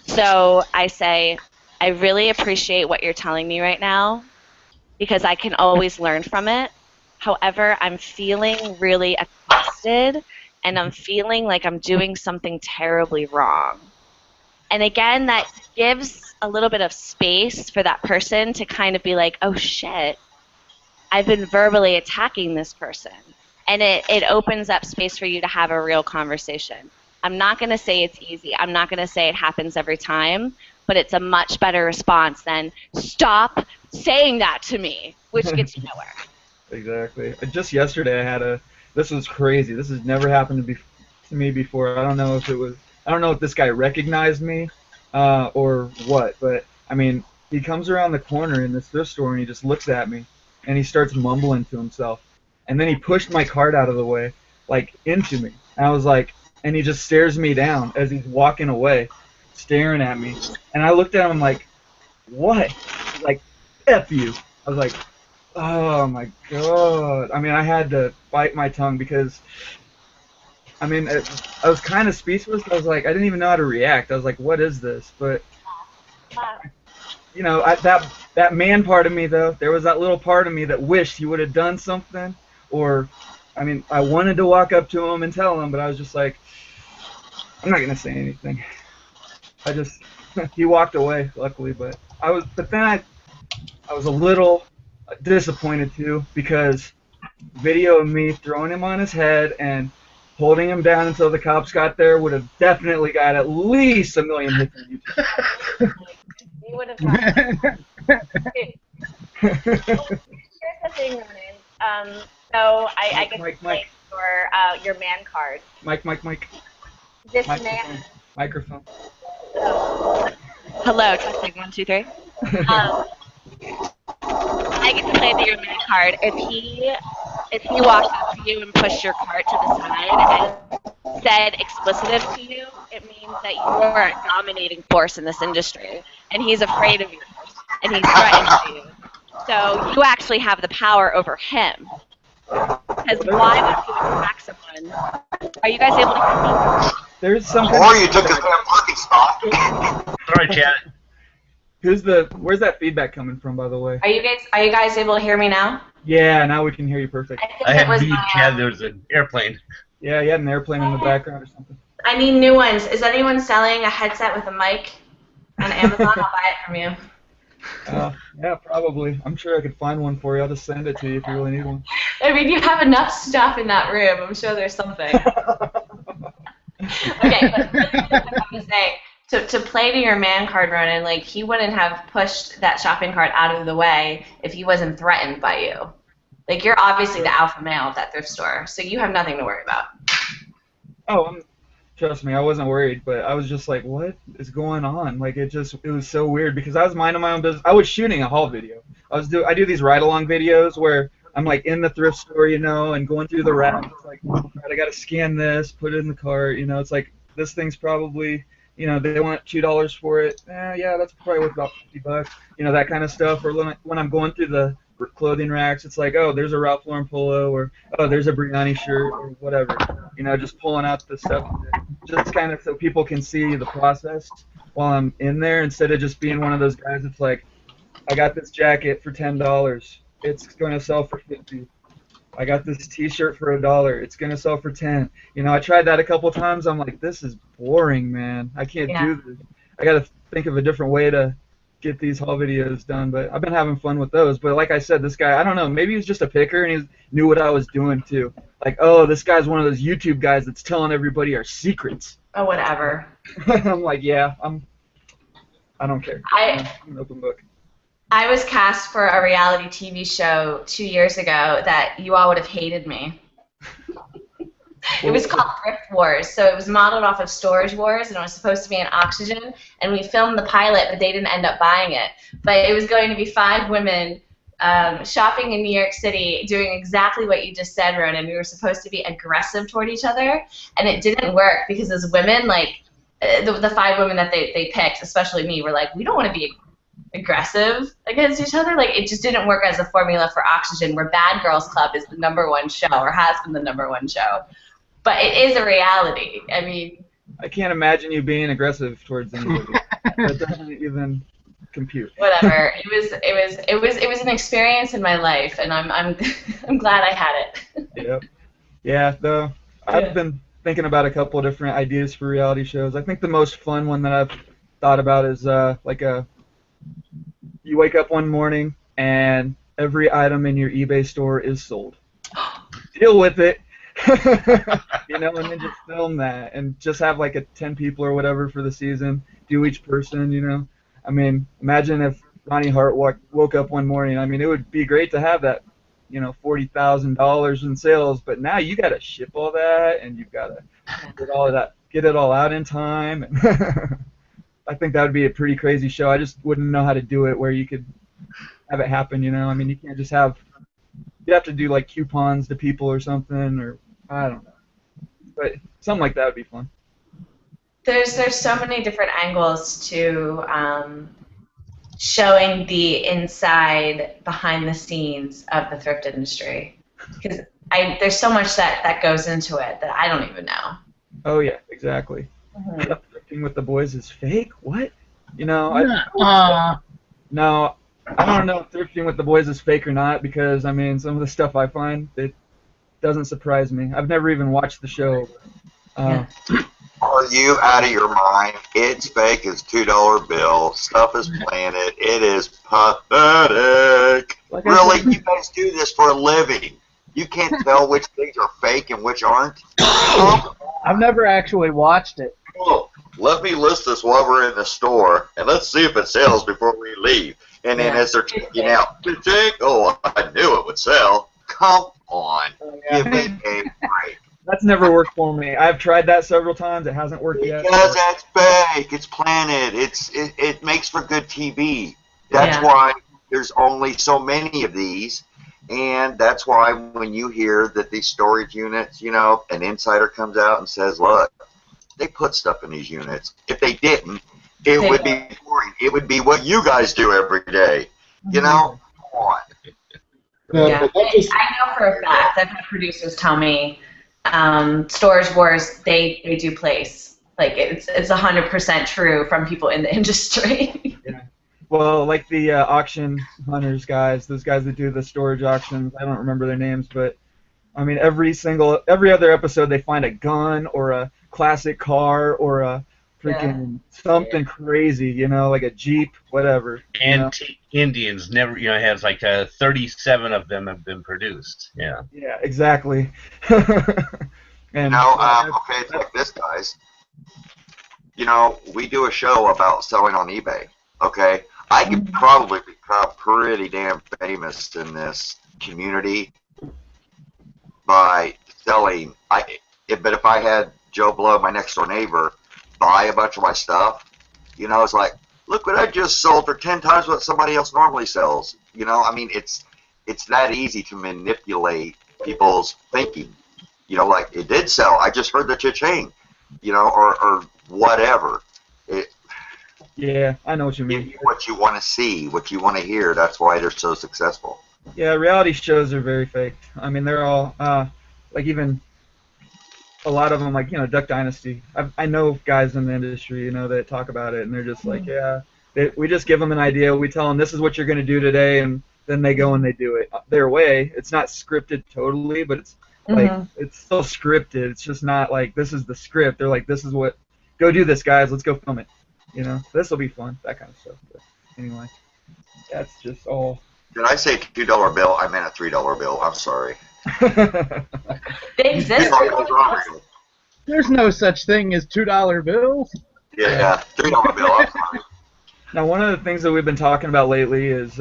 So I say, I really appreciate what you're telling me right now because I can always learn from it. However, I'm feeling really accosted and I'm feeling like I'm doing something terribly wrong. And again, that gives a little bit of space for that person to kind of be like, oh shit, I've been verbally attacking this person. And it opens up space for you to have a real conversation. I'm not going to say it's easy. I'm not going to say it happens every time, but it's a much better response than stop saying that to me, which gets you nowhere. Exactly. Just yesterday this was crazy. This has never happened to me before. I don't know if this guy recognized me or what, but I mean, he comes around the corner in this thrift store and he just looks at me and he starts mumbling to himself. And then he pushed my cart out of the way, like into me. And I was like, and he just stares me down as he's walking away, staring at me. And I looked at him like, what? Like, F you. I was like, oh my God. I mean, I had to bite my tongue because, I mean, I was kind of speechless. I was like, I didn't even know how to react. I was like, what is this? But, you know, that man part of me, though, there was that little part of me that wished he would have done something. Or, I mean, I wanted to walk up to him and tell him, but I was just like, I'm not going to say anything. He walked away, luckily, but then I was a little disappointed too, because video of me throwing him on his head and holding him down until the cops got there would have definitely got at least 1 million hits on YouTube. You would have got Here's the thing, Ronin. So I get to play your man card. Mike. This Microphone. man. Microphone. Hello, testing 1, 2, 3. I get to play your man card. If he walked up to you and pushed your cart to the side and said explicitive to you, it means that you are a dominating force in this industry, and he's afraid of you, and he's threatened by you. So you actually have the power over him. Because why would you attack someone? Are you guys able to hear me? There's some. Or you took his damn parking spot. Sorry, Chad. Where's that feedback coming from, by the way? Are you guys able to hear me now? Yeah, now we can hear you perfect. I had muted Chad. There was an airplane. Yeah, you had an airplane in the background or something. I need new ones. Is anyone selling a headset with a mic on Amazon? I'll buy it from you. Yeah, probably. I'm sure I could find one for you. I'll just send it to you if you really need one. I mean, you have enough stuff in that room. I'm sure there's something. Okay, but really what I have to say, to play to your man card, Ronin, like, he wouldn't have pushed that shopping cart out of the way if he wasn't threatened by you. Like, you're obviously the alpha male at that thrift store, so you have nothing to worry about. Oh, trust me, I wasn't worried, but I was just like, what is going on? Like, it was so weird because I was minding my own business. I was shooting a haul video. I do these ride-along videos where I'm like in the thrift store, you know, and going through the racks. It's like, all right, I got to scan this, put it in the cart, you know. It's like, this thing's probably, you know, they want $2 for it. Yeah, that's probably worth about $50, you know, that kind of stuff. Or when I'm going through the clothing racks, it's like, oh, there's a Ralph Lauren polo, or oh, there's a Brioni shirt, or whatever. You know, just pulling out the stuff, just kind of so people can see the process while I'm in there, instead of just being one of those guys that's like, I got this jacket for $10. It's going to sell for $50. I got this T-shirt for $1. It's going to sell for $10. You know, I tried that a couple times. I'm like, this is boring, man. I can't do this. I got to think of a different way to get these haul videos done. But I've been having fun with those. But like I said, this guy, I don't know, maybe he was just a picker and he knew what I was doing too. Like, oh, this guy's one of those YouTube guys that's telling everybody our secrets. Oh, whatever. I'm like, yeah, I don't care. I'm an open book. I was cast for a reality TV show 2 years ago that you all would have hated me. It was called Thrift Wars, so it was modeled off of Storage Wars, and it was supposed to be an auction, and we filmed the pilot, but they didn't end up buying it. But it was going to be 5 women shopping in New York City, doing exactly what you just said, Ronan. We were supposed to be aggressive toward each other, and it didn't work because as women, like, the 5 women that they picked, especially me, were like, we don't want to be aggressive against each other. Like, it just didn't work as a formula for Oxygen, where Bad Girls Club is the #1 show, or has been the #1 show. But it is a reality. I mean, I can't imagine you being aggressive towards anybody. That doesn't even compute. Whatever. It was an experience in my life, and I'm I'm glad I had it. Yep. Yeah. Though I've been thinking about a couple of different ideas for reality shows. I think the most fun one that I've thought about is you wake up one morning and every item in your eBay store is sold. Deal with it. And then just film that and just have like 10 people or whatever for the season, do each person, I mean, imagine if Ronnie Hart woke up one morning. I mean, it would be great to have that, $40,000 in sales, but now you got to ship all that and you've got to get it all out in time. And I think that would be a pretty crazy show. I just wouldn't know how to do it where you could have it happen, I mean, you can't just you have to do like coupons to people or something, or I don't know. But something like that would be fun. There's so many different angles to showing the inside, behind the scenes of the thrift industry. Because there's so much that goes into it that I don't even know. Oh yeah, exactly. Mm-hmm. Thrifting with the boys is fake? What? No, I don't know if thrifting with the boys is fake or not, because I mean, some of the stuff I find, it doesn't surprise me. I've never even watched the show. Are you out of your mind? It's fake as $2 bill. Stuff is planted. It is pathetic. Really, you guys do this for a living. You can't tell which things are fake and which aren't. I've never actually watched it. Oh, let me list this while we're in the store, and let's see if it sells before we leave. And then as they're checking out, oh, I knew it would sell. Come on, give me a break. That's never worked for me. I've tried that several times. It hasn't worked yet. Because that's fake. It's planted. It makes for good TV. That's why there's only so many of these, and that's why when you hear that these storage units, an insider comes out and says, "Look, they put stuff in these units. If they didn't, it would be boring. It would be what you guys do every day. Come on." Yeah, I know for a fact. I've had producers tell me, Storage Wars, they do place. Like, it's 100% true from people in the industry. Yeah. Well, like the auction hunters guys, those guys that do the storage auctions, I don't remember their names, but I mean, every other episode they find a gun or a classic car or a freaking something crazy, like a Jeep, whatever. Antique Indians never, has like 37 of them have been produced. Yeah. Yeah, exactly. And okay, it's like this, guys. We do a show about selling on eBay. Okay, I could probably become pretty damn famous in this community by selling. But if I had Joe Blow, my next door neighbor, buy a bunch of my stuff, it's like, look what I just sold for 10 times what somebody else normally sells. I mean, it's that easy to manipulate people's thinking. Like, it did sell. I just heard the cha-ching, or whatever. Yeah, I know what you mean. Give you what you want to see, what you want to hear. That's why they're so successful. Yeah, reality shows are very fake. I mean, they're all, like, even a lot of them, like, Duck Dynasty. I know guys in the industry, that talk about it, and they're just like, we just give them an idea. We tell them, this is what you're going to do today, and then they go and they do it their way. It's not scripted totally, but it's like, it's still scripted. It's just not like, this is the script. They're like, this is what, go do this, guys. Let's go film it. This will be fun, that kind of stuff. But anyway, that's just all. Did I say $2 bill? I meant a $3 bill. I'm sorry. They exist. There's no such thing as $2 bills. Yeah, $3 bill. I'm sorry. Now, one of the things that we've been talking about lately is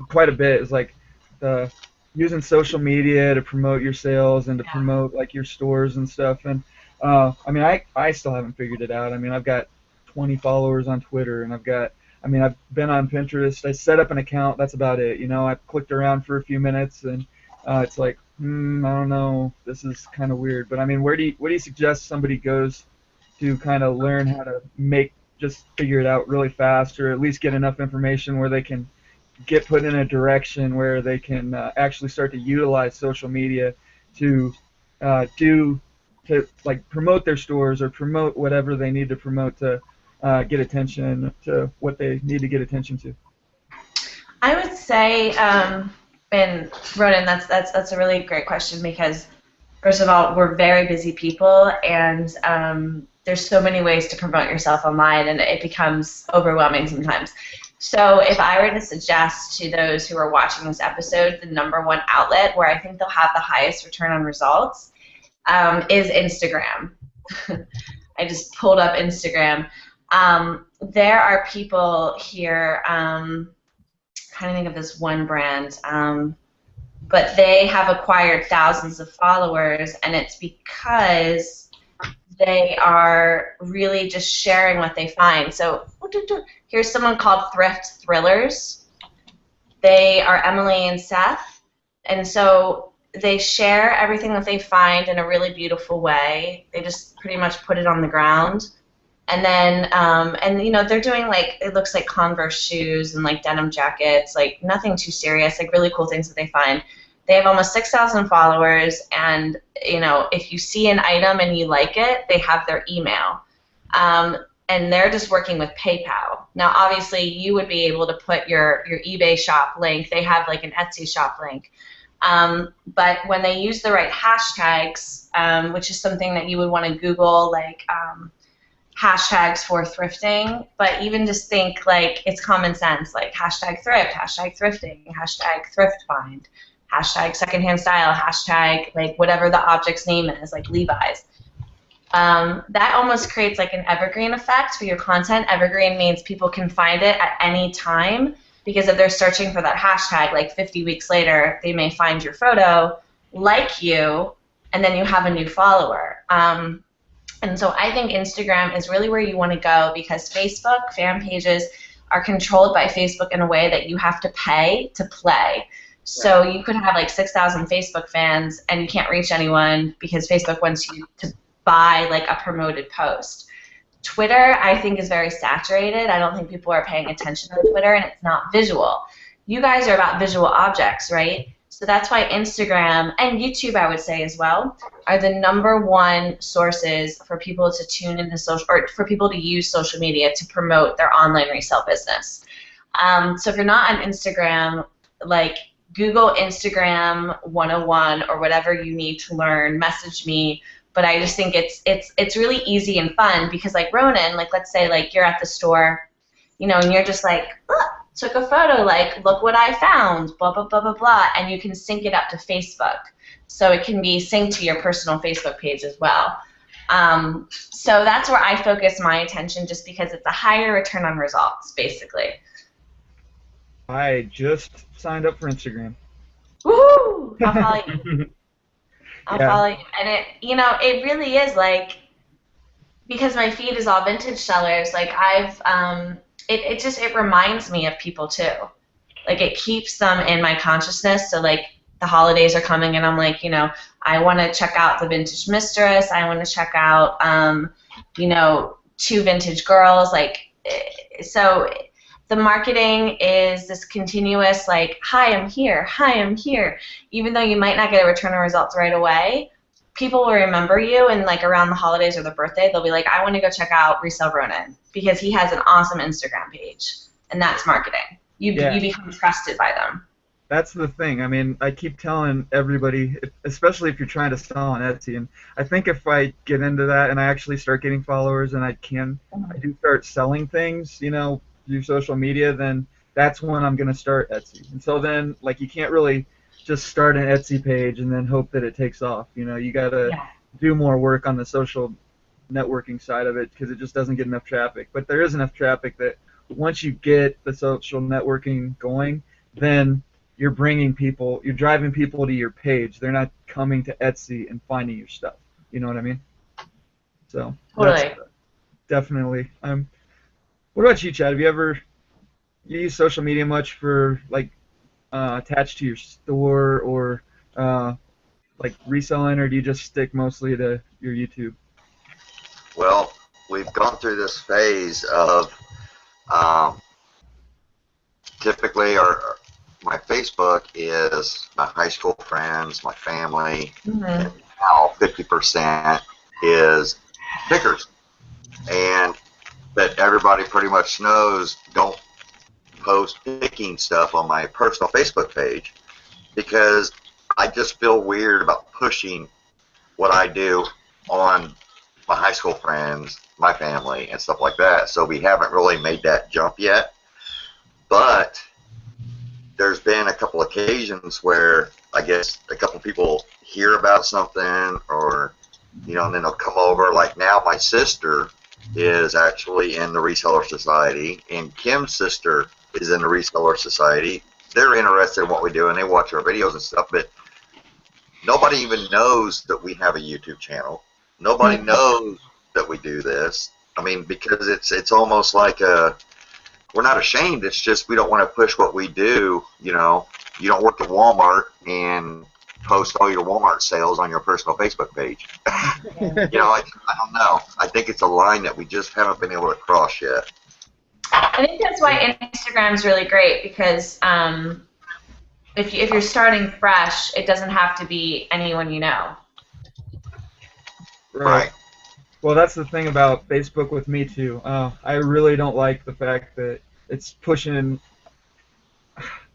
quite a bit is like the using social media to promote your sales and to Yeah. promote like your stores and stuff. And I mean, I still haven't figured it out. I mean, I've got 20 followers on Twitter, and I mean, I've been on Pinterest. I set up an account. That's about it. You know, I clicked around for a few minutes, and it's like, I don't know, this is kind of weird. But I mean, what do you suggest somebody goes to kind of learn how to just figure it out really fast, or at least get enough information where they can get put in a direction where they can actually start to utilize social media to like promote their stores or promote whatever they need to promote to get attention to what they need to get attention to. I would say, and Ronan, that's a really great question, because first of all, we're very busy people, and there's so many ways to promote yourself online, and it becomes overwhelming sometimes. So if I were to suggest to those who are watching this episode, the #1 outlet where I think they'll have the highest return on results is Instagram. I just pulled up Instagram. There are people here, I'm trying to think of this one brand, but they have acquired thousands of followers, and it's because they are really just sharing what they find. So here's someone called Thrift Thrillers. They are Emily and Seth, and so they share everything that they find in a really beautiful way. They just pretty much put it on the ground. And then, and you know, they're doing like, it looks like Converse shoes and like denim jackets, like nothing too serious, like really cool things that they find. They have almost 6,000 followers, and you know, if you see an item and you like it, they have their email. And they're just working with PayPal. Now, obviously, you would be able to put your eBay shop link. They have like an Etsy shop link. But when they use the right hashtags, which is something that you would want to Google, like hashtags for thrifting, but even just think like it's common sense, like hashtag thrift, hashtag thrifting, hashtag thrift find, hashtag secondhand style, hashtag like whatever the object's name is, like Levi's. That almost creates like an evergreen effect for your content. Evergreen means people can find it at any time, because if they're searching for that hashtag, like 50 weeks later, they may find your photo, like you, and then you have a new follower. And so I think Instagram is really where you want to go, because Facebook fan pages are controlled by Facebook in a way that you have to pay to play. So you could have like 6,000 Facebook fans and you can't reach anyone because Facebook wants you to buy like a promoted post. Twitter, I think, is very saturated. I don't think people are paying attention on Twitter, and it's not visual. You guys are about visual objects, right? So that's why Instagram and YouTube, I would say as well, are the #1 sources for people to tune into social, or for people to use social media to promote their online resale business. So if you're not on Instagram, like Google Instagram 101 or whatever you need to learn, message me. But I just think it's really easy and fun, because like Ronin, like let's say like you're at the store, you know, and you're just like, took a photo, like look what I found, blah blah blah blah blah, and you can sync it up to Facebook, so it can be synced to your personal Facebook page as well. So that's where I focus my attention, just because it's a higher return on results, basically. I just signed up for Instagram. Woohoo! I'll follow you. I'll Yeah. follow you. And it, you know, it really is like, because my feed is all vintage sellers, like it reminds me of people too. Like it keeps them in my consciousness. So like the holidays are coming and I'm like, you know, I want to check out the Vintage Mistress. I want to check out, you know, 2 Vintage Girls. Like, so the marketing is this continuous, like, hi, I'm here, hi, I'm here. Even though you might not get a return on results right away, people will remember you, and like around the holidays or the birthday, they'll be like, I want to go check out Resell Ronin because he has an awesome Instagram page. And that's marketing. You become trusted by them. That's the thing. I mean, I keep telling everybody, especially if you're trying to sell on Etsy, and I think if I get into that and I actually start getting followers and I do start selling things, you know, through social media, then that's when I'm going to start Etsy. And so then, like, you can't really just start an Etsy page and then hope that it takes off. You know, you got to do more work on the social networking side of it, because it just doesn't get enough traffic. But there is enough traffic that once you get the social networking going, then you're driving people to your page. They're not coming to Etsy and finding your stuff. You know what I mean? So that's Totally. definitely. What about you, Chad? Have you use social media much for like attached to your store or like reselling, or do you just stick mostly to your YouTube? Well, we've gone through this phase of um, typically my Facebook is my high school friends, my family, Mm-hmm. and now 50% is pickers. And but everybody pretty much knows don't post picking stuff on my personal Facebook page because I just feel weird about pushing what I do on my high school friends, my family, and stuff like that. So we haven't really made that jump yet. But there's been a couple occasions where I guess a couple people hear about something or, you know, and then they'll come over. Like now my sister is actually in the Reseller Society, and Kim's sister is in the Reseller Society. They're interested in what we do, and they watch our videos and stuff, but nobody even knows that we have a YouTube channel. Nobody knows that we do this. I mean, because it's almost like we're not ashamed. It's just we don't want to push what we do. You know, you don't work at Walmart and post all your Walmart sales on your personal Facebook page. You know, I don't know. I think it's a line that we just haven't been able to cross yet. I think that's why Instagram's really great because if you're starting fresh, it doesn't have to be anyone you know. Right. Well, that's the thing about Facebook with me too. I really don't like the fact that it's pushing.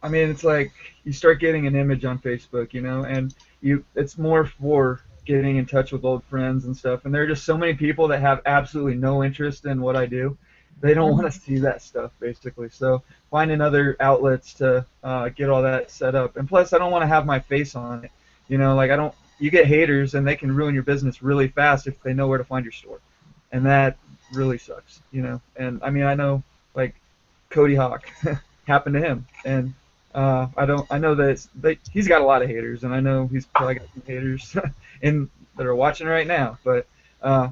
I mean, it's like you start getting an image on Facebook, you know, and it's more for getting in touch with old friends and stuff. And there are just so many people that have absolutely no interest in what I do. They don't want to see that stuff, basically. So finding other outlets to get all that set up. And plus, I don't want to have my face on it. You know, like you get haters, and they can ruin your business really fast if they know where to find your store. And that really sucks, you know. And, I mean, I know, like, Cody Hawk happened to him. And I know that he's got a lot of haters, and I know he's probably got some haters that are watching right now. But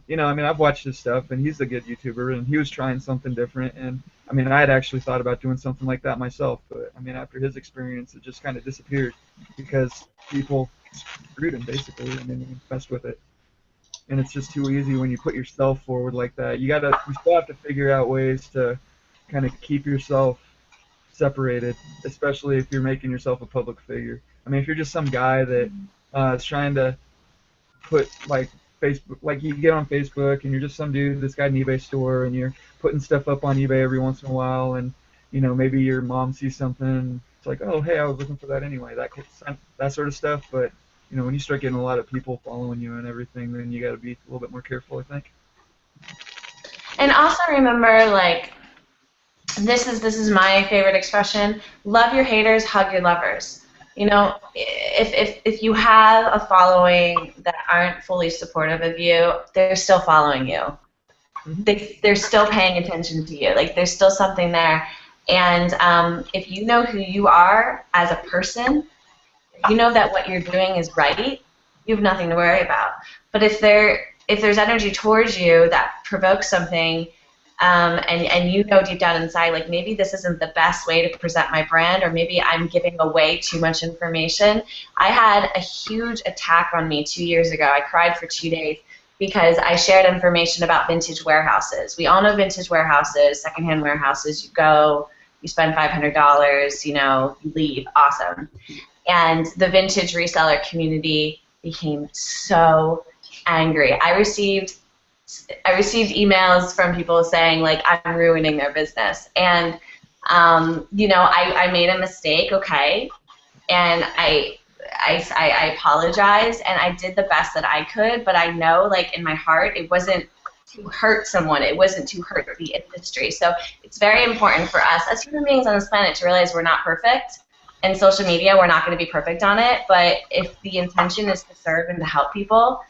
you know, I mean, I've watched his stuff, and he's a good YouTuber, and he was trying something different. And I mean, I had actually thought about doing something like that myself, but I mean, after his experience, it just kind of disappeared because people screwed him, basically. I mean, they messed with it, and it's just too easy when you put yourself forward like that. You still have to figure out ways to kind of keep yourself separated, especially if you're making yourself a public figure. I mean, if you're just some guy that is trying to put like Facebook, like you get on Facebook and you're just some dude that's got an eBay store and you're putting stuff up on eBay every once in a while, and you know maybe your mom sees something, it's like, oh hey, I was looking for that anyway, that sort of stuff. But you know, when you start getting a lot of people following you and everything, then you got to be a little bit more careful, I think. And also remember, like, this is my favorite expression: love your haters, hug your lovers. You know, if you have a following that aren't fully supportive of you, they're still following you. They're still paying attention to you. Like, there's still something there. And if you know who you are as a person, you know that what you're doing is right, you have nothing to worry about. But if there's energy towards you that provokes something, and you know deep down inside, like, maybe this isn't the best way to present my brand, or maybe I'm giving away too much information. I had a huge attack on me 2 years ago. I cried for 2 days because I shared information about vintage warehouses. We all know vintage warehouses, secondhand warehouses. You go, you spend $500, you know, you leave, awesome. And the vintage reseller community became so angry. I received emails from people saying, like, I'm ruining their business. And, you know, I made a mistake, okay, and I apologized, and I did the best that I could, but I know, like, in my heart, it wasn't to hurt someone. It wasn't to hurt the industry. So it's very important for us as human beings on this planet to realize we're not perfect. And social media, we're not going to be perfect on it, but if the intention is to serve and to help people,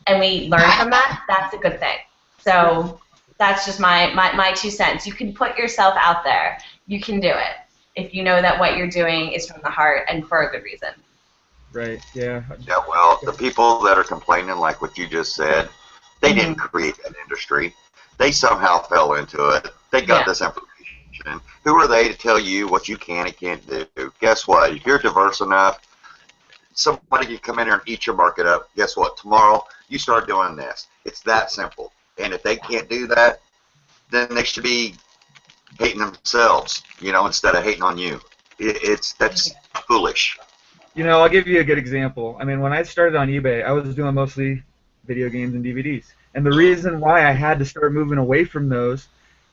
and we learn from that, that's a good thing. So That's just my 2 cents. You can put yourself out there. You can do it if you know that what you're doing is from the heart and for a good reason. Right. Yeah. Yeah, well, the people that are complaining, like what you just said, they didn't create that industry. They somehow fell into it. They got this information. Who are they to tell you what you can and can't do? Guess what? If you're diverse enough, somebody can come in here and eat your market up. Guess what? Tomorrow, you start doing this. It's that simple. And if they can't do that, then they should be hating themselves, instead of hating on you. That's foolish. I'll give you a good example. I mean, when I started on eBay, I was doing mostly video games and DVDs. And the reason why I had to start moving away from those,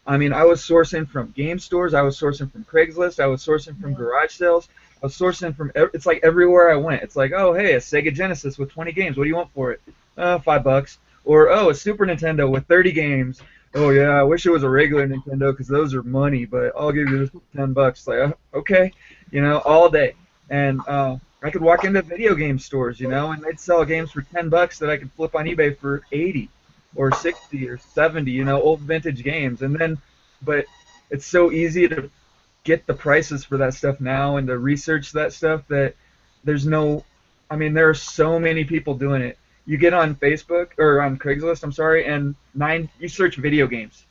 I mean, I was sourcing from game stores, I was sourcing from Craigslist, I was sourcing from garage sales, I was sourcing from, it's like everywhere I went. It's like, oh, hey, a Sega Genesis with 20 games. What do you want for it? $5. Or, oh, a Super Nintendo with 30 games. Oh, yeah, I wish it was a regular Nintendo because those are money, but I'll give you this for $10. Like, okay, all day. And I could walk into video game stores, and they'd sell games for $10 that I could flip on eBay for 80 or 60 or 70, old vintage games. And then, but it's so easy to get the prices for that stuff now and to research that stuff that there's no, I mean, there are so many people doing it. You get on Facebook or on Craigslist, I'm sorry, and you search video games,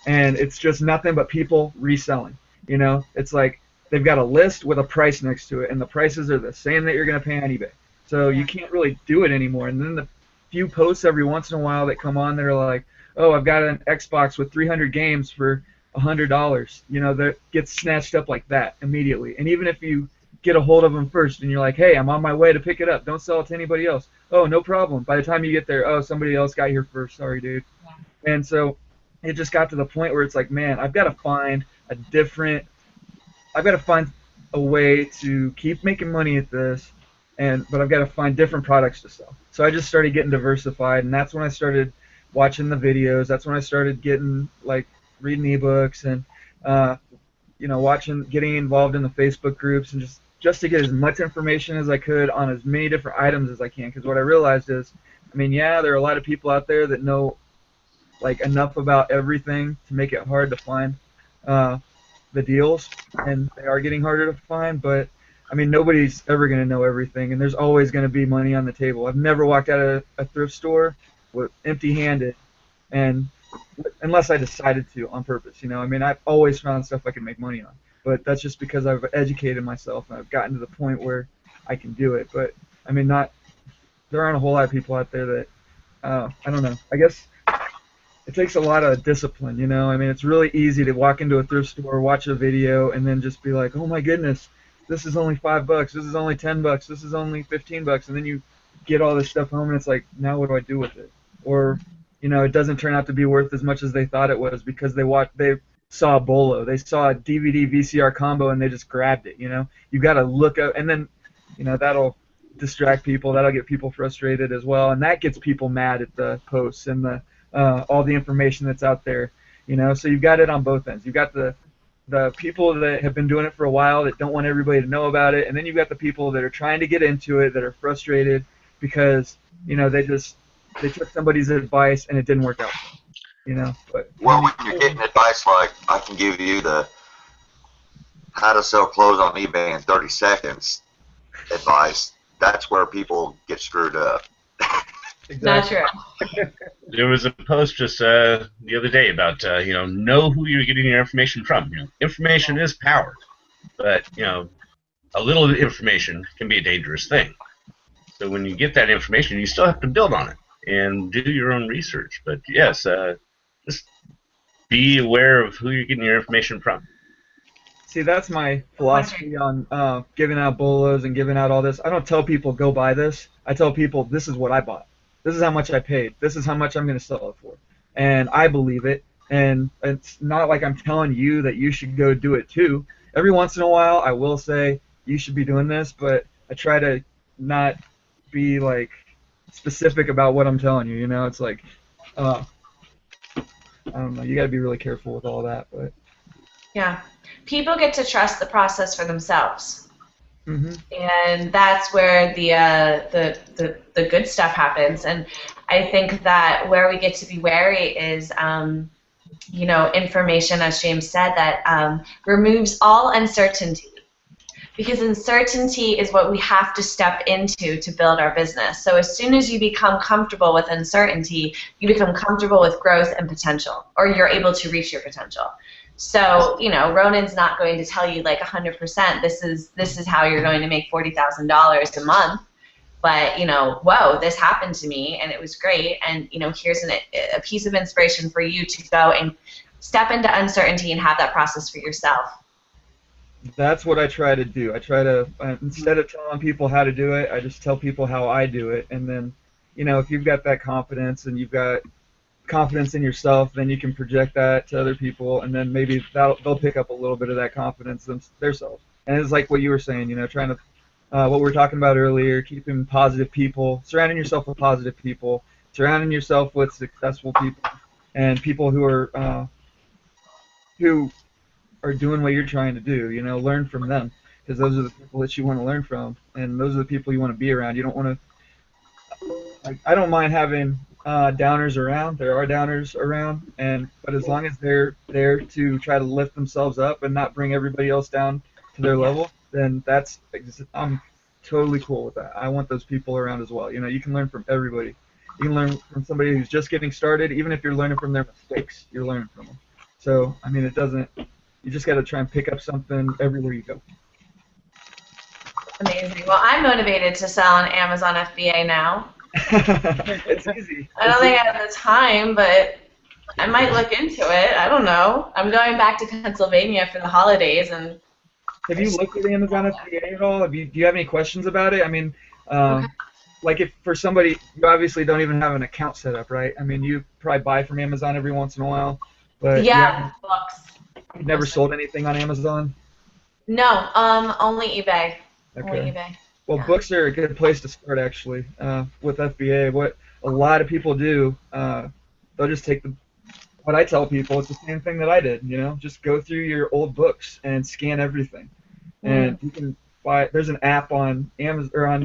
and it's just nothing but people reselling. It's like they've got a list with a price next to it, and the prices are the same that you're going to pay on eBay. So you can't really do it anymore. And then the few posts every once in a while that come on that are like, oh, I've got an Xbox with 300 games for $100. That gets snatched up like that immediately. And even if you get a hold of them first and you're like, hey, I'm on my way to pick it up. Don't sell it to anybody else. Oh, no problem. By the time you get there, oh, somebody else got here first. Sorry, dude. Yeah. And so it just got to the point where it's like, man, I've got to find a way to keep making money at this, but I've got to find different products to sell. So I just started getting diversified, and that's when I started watching the videos. That's when I started getting, reading eBooks and, getting involved in the Facebook groups and just to get as much information as I could on as many different items as I can. Because what I realized is, I mean, yeah, there are a lot of people out there that know, enough about everything to make it hard to find the deals, and they are getting harder to find, but I mean, nobody's ever going to know everything, and there's always going to be money on the table. I've never walked out of a thrift store with empty-handed, and unless I decided to on purpose, I mean, I've always found stuff I can make money on, but that's just because I've educated myself and I've gotten to the point where I can do it. But I mean, there aren't a whole lot of people out there that I don't know. I guess it takes a lot of discipline, I mean, it's really easy to walk into a thrift store, watch a video, and then just be like, oh my goodness, this is only $5, this is only $10, this is only $15, and then you get all this stuff home, and it's like, now what do I do with it? Or, it doesn't turn out to be worth as much as they thought it was because they saw a bolo, they saw a DVD VCR combo, and they just grabbed it. You got to look up, and then, that'll distract people, that'll get people frustrated as well, and that gets people mad at the posts and all the information that's out there, so you've got it on both ends. You've got the people that have been doing it for a while that don't want everybody to know about it, and then you've got the people that are trying to get into it that are frustrated because they took somebody's advice and it didn't work out. But well, when you're getting advice like I can give you the how to sell clothes on eBay in 30 seconds advice, that's where people get screwed up. Exactly. Not true. There was a post just the other day about know who you're getting your information from. Information is power, but a little information can be a dangerous thing. So when you get that information, you still have to build on it and do your own research. But yes, just be aware of who you're getting your information from. See, that's my philosophy on giving out bolos and giving out all this. I don't tell people go buy this. I tell people this is what I bought. This is how much I paid. This is how much I'm going to sell it for. And I believe it. And it's not like I'm telling you that you should go do it too. Every once in a while, I will say you should be doing this, but I try to not be specific about what I'm telling you. It's like, I don't know. You got to be really careful with all that. But yeah, people get to trust the process for themselves. Mm-hmm. And that's where the good stuff happens. And I think that where we get to be wary is information, as James said, that removes all uncertainty. Because uncertainty is what we have to step into to build our business. So as soon as you become comfortable with uncertainty, you become comfortable with growth and potential, or you're able to reach your potential. So, Ronin's not going to tell you like 100%, this is how you're going to make $40,000 a month. But, whoa, this happened to me and it was great. And, here's a piece of inspiration for you to go and step into uncertainty and have that process for yourself. That's what I try to do. I try to, instead of telling people how to do it, I just tell people how I do it. And then, if you've got that confidence and you've got confidence in yourself, then you can project that to other people, and then maybe they'll pick up a little bit of that confidence themselves. And it's like what you were saying, trying to, what we were talking about earlier, keeping positive people, surrounding yourself with positive people, surrounding yourself with successful people, and people who are doing what you're trying to do. Learn from them, because those are the people that you want to learn from, and those are the people you want to be around. You don't want to. I don't mind having downers around. There are downers around, but as long as they're there to try to lift themselves up and not bring everybody else down to their level, then I'm totally cool with that. I want those people around as well. You can learn from everybody. You can learn from somebody who's just getting started. Even if you're learning from their mistakes, you're learning from them. So it doesn't. You just got to try and pick up something everywhere you go. Amazing. Well, I'm motivated to sell on Amazon FBA now. It's easy. I don't think I have the time, but I might look into it. I don't know. I'm going back to Pennsylvania for the holidays, and have you looked at Amazon FBA at all? Do you have any questions about it? Okay. Like if for somebody, you obviously don't even have an account set up, right? You probably buy from Amazon every once in a while, but yeah, books. You've never sold anything on Amazon? No, only eBay. Okay. Only eBay. Well, Yeah. Books are a good place to start, actually, with FBA. What a lot of people do, they'll just take what I tell people, it's the same thing that I did, just go through your old books and scan everything. And you can buy, there's an app on Amazon, or on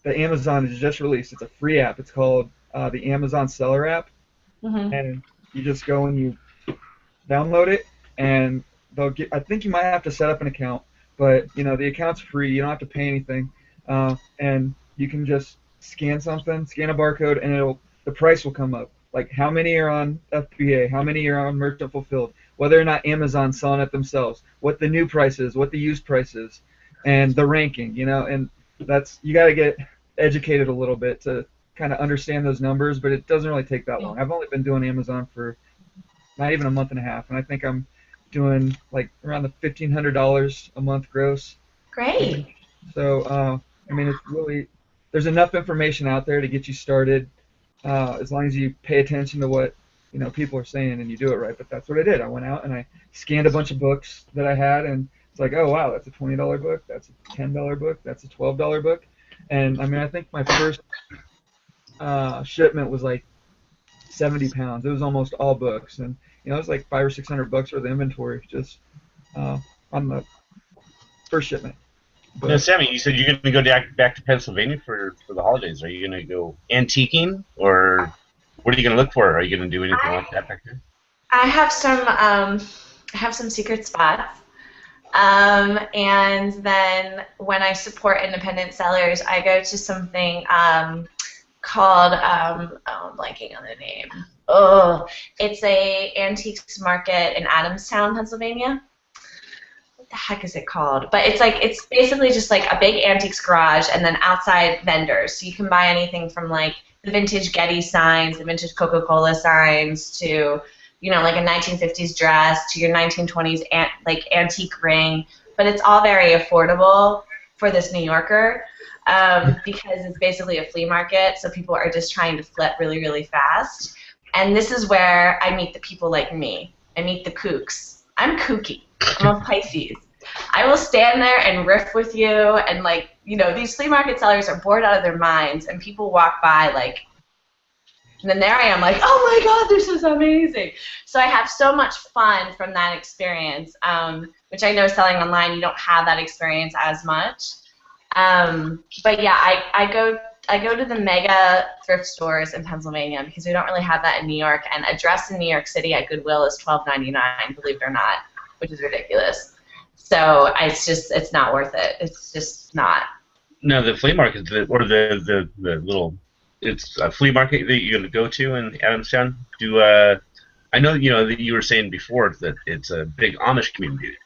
the Amazon is just released. It's a free app. It's called the Amazon Seller app. And you just go and you download it, and I think you might have to set up an account, but the account's free. You don't have to pay anything, and you can just scan a barcode, and the price will come up. Like how many are on FBA, how many are on Merchant Fulfilled, whether or not Amazon's selling it themselves, what the new price is, what the used price is, and the ranking. And you got to get educated a little bit to kind of understand those numbers, but it doesn't really take that long. I've only been doing Amazon for not even a month and a half, and I think I'm doing like around the $1,500 a month gross. Great. So it's really, there's enough information out there to get you started, as long as you pay attention to what people are saying and you do it right. But that's what I did. I went out and I scanned a bunch of books that I had, and it's like, oh wow, that's a $20 book, that's a $10 book, that's a $12 book, and I think my first shipment was like 70 pounds. It was almost all books, and it was like $500 or $600 worth of inventory just on the first shipment. But, now, Sammy, you said you're going to go back to Pennsylvania for the holidays. Are you going to go antiquing, or what are you going to look for? Are you going to do anything like that back there? I have some secret spots. And then when I support independent sellers, I go to something called, I'm blanking on the name. Oh, it's a antiques market in Adamstown, Pennsylvania. What the heck is it called? But it's basically just like a big antiques garage and then outside vendors. So you can buy anything from like the vintage Getty signs, the vintage Coca-Cola signs, to like a 1950s dress, to your 1920s antique ring. But it's all very affordable for this New Yorker. Because it's basically a flea market, so people are just trying to flip really, really fast. And this is where I meet the people like me. I meet the kooks. I'm kooky. I'm a Pisces. I will stand there and riff with you, and these flea market sellers are bored out of their minds, and people walk by and then there I am like, oh my God, this is amazing. So I have so much fun from that experience, which I know selling online, you don't have that experience as much. But yeah, I go go to the mega thrift stores in Pennsylvania because we don't really have that in New York. And a dress in New York City at Goodwill is $12.99, believe it or not, which is ridiculous. So it's not worth it. It's just not. No, the flea market, or the little, it's a flea market that you're going to go to in Adamstown. I know that you were saying before that it's a big Amish community.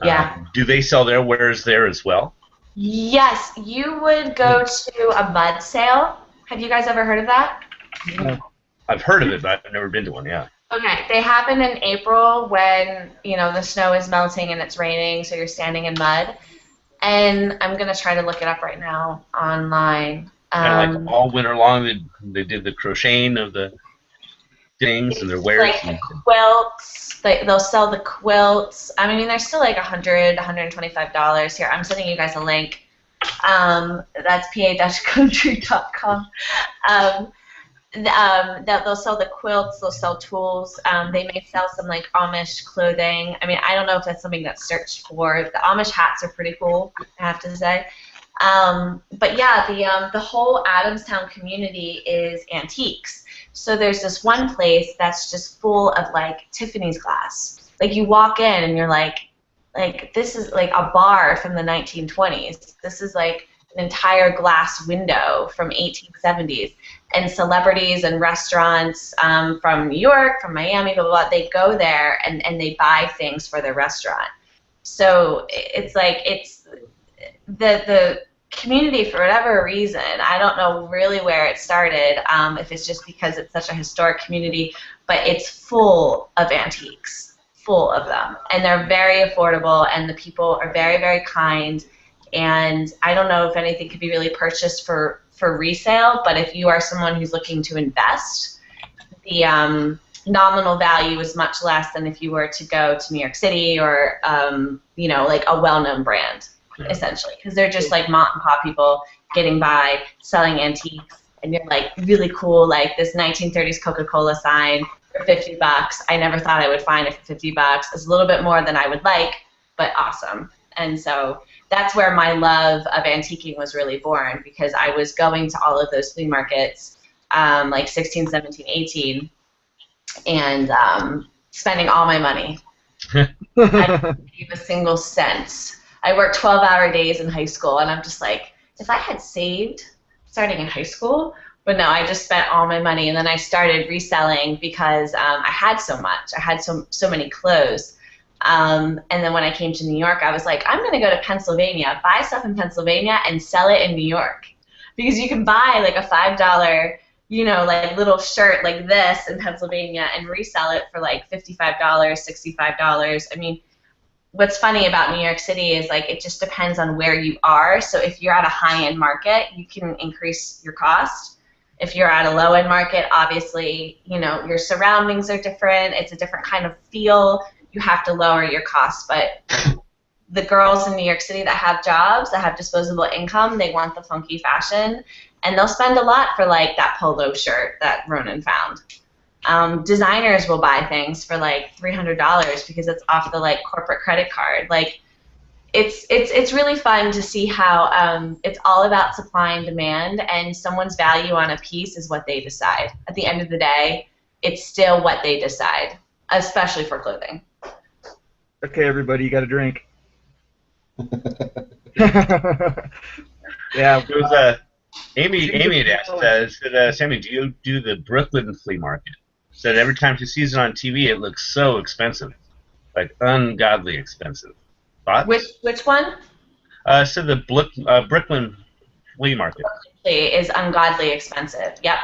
Yeah. Do they sell their wares there as well? Yes, you would go to a mud sale. Have you guys ever heard of that? No. I've heard of it, but I've never been to one. Yeah. Okay, they happen in April when the snow is melting and it's raining, so you're standing in mud. And I'm gonna try to look it up right now online. And like all winter long, they did the crocheting of the things and their wares. Like the quilts, they'll sell the quilts. I mean, they're still like $100, $125. Here, I'm sending you guys a link. That's pa-country.com. They'll sell the quilts, they'll sell tools. They may sell some like Amish clothing. I mean, I don't know if that's something that's searched for. The Amish hats are pretty cool, I have to say. But yeah, the whole Adamstown community is antiques. So there's this one place that's just full of like Tiffany's glass. Like you walk in and you're like this is like a bar from the 1920s. This is like an entire glass window from 1870s. And celebrities and restaurants from New York, from Miami, blah, blah, blah, they go there and they buy things for their restaurant. So it's like the community, for whatever reason, I don't know really where it started, if it's just because it's such a historic community, but it's full of antiques, full of them. And they're very affordable, and the people are very, very kind. And I don't know if anything could be really purchased for resale, but if you are someone who's looking to invest, the nominal value is much less than if you were to go to New York City or, like a well-known brand. Essentially, because they're just like mom and pop people getting by, selling antiques, and you're like really cool, like this 1930s Coca-Cola sign for $50. I never thought I would find it for $50. It's a little bit more than I would like, but awesome. And so that's where my love of antiquing was really born, because I was going to all of those flea markets, like 16, 17, 18, and spending all my money. I didn't save a single cent. I worked 12-hour days in high school, and I'm just like, if I had saved starting in high school, but no, I just spent all my money, and then I started reselling because I had so much. I had so many clothes. And then when I came to New York, I was like, I'm going to go to Pennsylvania, buy stuff in Pennsylvania, and sell it in New York. Because you can buy like a $5, like little shirt like this in Pennsylvania and resell it for like $55, $65. I mean, what's funny about New York City is like it just depends on where you are. So if you're at a high-end market, you can increase your cost. If you're at a low-end market, obviously, your surroundings are different. It's a different kind of feel. You have to lower your costs. But the girls in New York City that have jobs, that have disposable income, they want the funky fashion, and they'll spend a lot for like that polo shirt that Ronin found. Designers will buy things for like $300 because it's off the like corporate credit card. Like, it's really fun to see how it's all about supply and demand, and someone's value on a piece is what they decide. At the end of the day, it's still what they decide, especially for clothing. Okay, everybody, you got a drink. Yeah. There was Amy had asked, said, Sammy, do you do the Brooklyn flea market? Said every time she sees it on TV, it looks so expensive, like ungodly expensive. Thoughts? Which one? Said the Brooklyn flea market. Is ungodly expensive. Yep.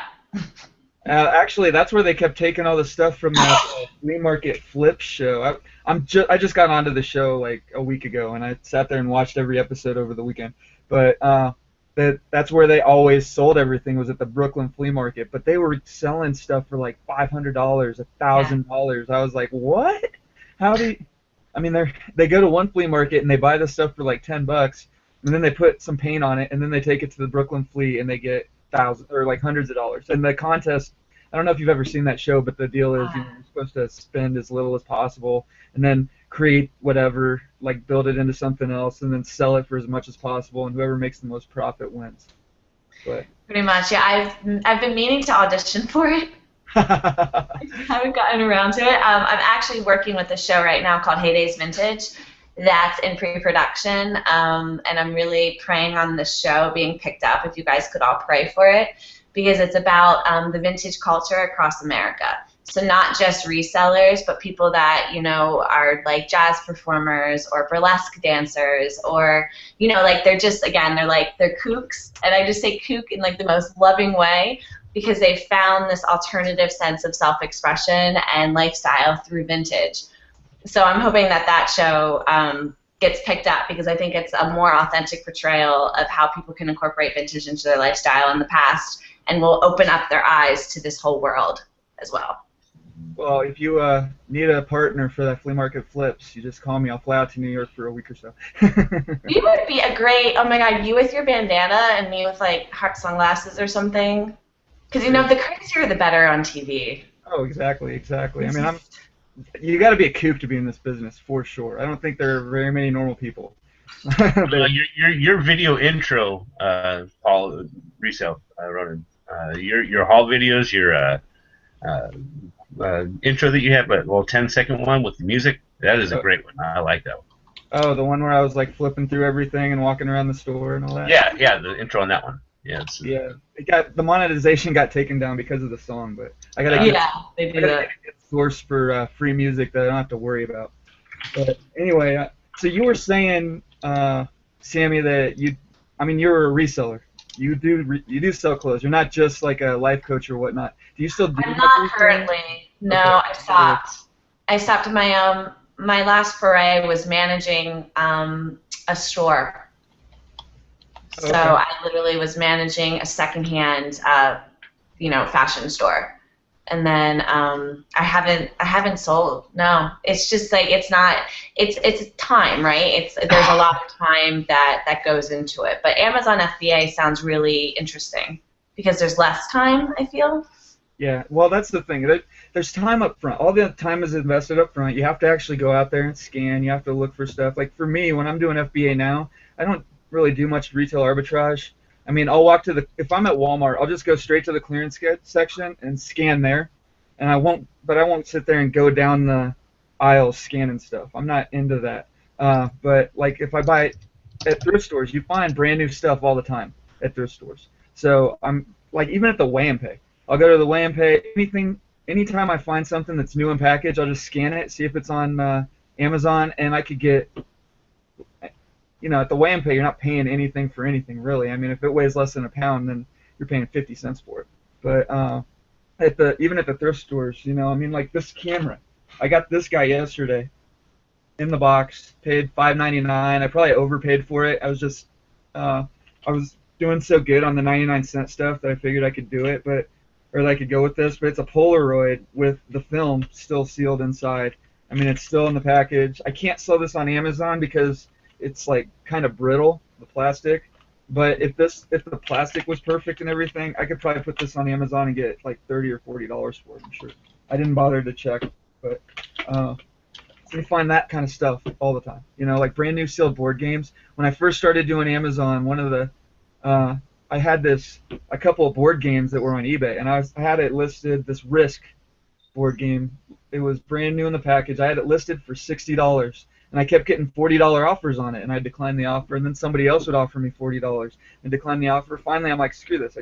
Actually, that's where they kept taking all the stuff from that flea market flip show. I just got onto the show like a week ago, and I sat there and watched every episode over the weekend. But that's where they always sold everything, was at the Brooklyn flea market. But they were selling stuff for like $500, $1,000. I was like, what? How do you? I mean, they go to one flea market and they buy the stuff for like $10, and then they put some paint on it, and then they take it to the Brooklyn Flea and they get thousands or like hundreds of dollars. And the contest, I don't know if you've ever seen that show, but the deal is you're supposed to spend as little as possible and then create whatever, like build it into something else and then sell it for as much as possible, and whoever makes the most profit wins. But Pretty much, yeah. I've been meaning to audition for it. I haven't gotten around to it. I'm actually working with a show right now called Heydays Vintage that's in pre-production, and I'm really praying on this show being picked up. If you guys could all pray for it, because it's about the vintage culture across America. So not just resellers, but people that, you know, are like jazz performers or burlesque dancers, or, you know, like they're just, again, they're kooks, and I just say kook in like the most loving way, because they found this alternative sense of self-expression and lifestyle through vintage. So I'm hoping that that show gets picked up, because I think it's a more authentic portrayal of how people can incorporate vintage into their lifestyle in the past, and will open up their eyes to this whole world as well. Well, if you need a partner for that flea market flips, you just call me. I'll fly out to New York for a week or so. You would be a great, oh my God, you with your bandana and me with like heart sunglasses or something. Because, you know, the crazier the better on TV. Oh, exactly. I mean, you got to be a kook to be in this business, for sure. I don't think there are very many normal people. Your video intro, Paul, Resale, Ronin, your haul videos, your intro that you have, but 10-second one with the music, that is a great one. I like that one. Oh, the one where I was like flipping through everything and walking around the store and all that? Yeah, the intro on that one. Yeah, the monetization got taken down because of the song, but I gotta they do that. Get a source for free music that I don't have to worry about. But anyway, so you were saying, Sammy, that you're a reseller. You do sell clothes. You're not just like a life coach or whatnot. Do you still do? I'm not currently. No, okay. I stopped. I stopped. My last foray was managing a store. So okay. I literally was managing a secondhand, fashion store, and then I haven't sold. No, it's just like it's time, right? There's a lot of time that goes into it. But Amazon FBA sounds really interesting because there's less time, I feel. Yeah, well, that's the thing. There's time up front. All the time is invested up front. You have to actually go out there and scan. You have to look for stuff. Like for me, when I'm doing FBA now, I don't really do much retail arbitrage. I mean, I'll walk to if I'm at Walmart, I'll just go straight to the clearance section and scan there, and I won't sit there and go down the aisles scanning stuff. I'm not into that. But like if I buy at thrift stores, you find brand new stuff all the time at thrift stores. So I'm like, even at the weigh and pay, I'll go to the weigh and pay. Anytime I find something that's new in package, I'll just scan it, see if it's on Amazon, and I could get. At the weigh and pay, you're not paying anything for anything, really. I mean, if it weighs less than a pound, then you're paying 50 cents for it. But even at the thrift stores, like this camera, I got this guy yesterday in the box, paid $5.99. I probably overpaid for it. I was doing so good on the 99-cent stuff that I figured I could do it, or that I could go with this. But it's a Polaroid with the film still sealed inside. I mean, it's still in the package. I can't sell this on Amazon because it's like kind of brittle, the plastic. But if the plastic was perfect and everything, I could probably put this on Amazon and get like $30 or $40 for it, I'm sure. I didn't bother to check, but you find that kind of stuff all the time. Like brand new sealed board games. When I first started doing Amazon, I had a couple of board games that were on eBay, and I had it listed, this Risk board game. It was brand new in the package. I had it listed for $60. And I kept getting $40 offers on it, and I declined the offer, and then somebody else would offer me $40 and decline the offer. Finally, I'm like, screw this.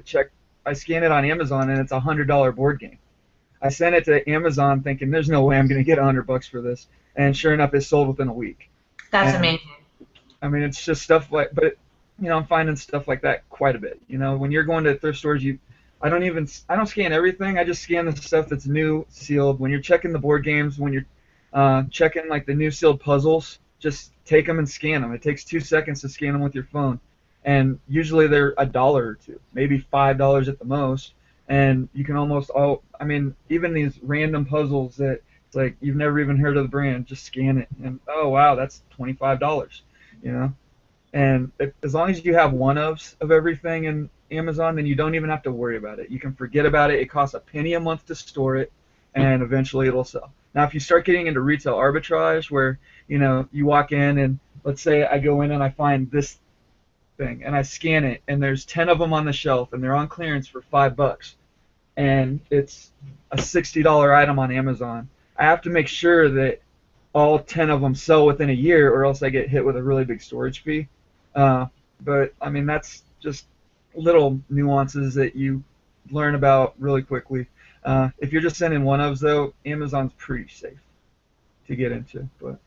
I scanned it on Amazon, and it's a $100 board game. I sent it to Amazon thinking, there's no way I'm going to get $100 for this, and sure enough, it sold within a week. That's amazing. I mean, it's just stuff like, but I'm finding stuff like that quite a bit. When you're going to thrift stores, I don't scan everything. I just scan the stuff that's new, sealed. When you're checking the board games, when you're checking like the new sealed puzzles, just take them and scan them. It takes 2 seconds to scan them with your phone, and usually they're $1 or $2, maybe $5 at the most, and you can even these random puzzles that it's like you've never even heard of the brand, just scan it, and oh wow, that's $25, and as long as you have one-ofs of everything in Amazon, then you don't even have to worry about it. You can forget about it. It costs a penny a month to store it, and eventually it'll sell. Now, if you start getting into retail arbitrage, where you walk in and let's say I go in and I find this thing, and I scan it, and there's 10 of them on the shelf, and they're on clearance for $5, and it's a $60 item on Amazon. I have to make sure that all 10 of them sell within a year, or else I get hit with a really big storage fee. But I mean, that's just little nuances that you learn about really quickly. If you're just sending one-ofs, though, Amazon's pretty safe to get into. But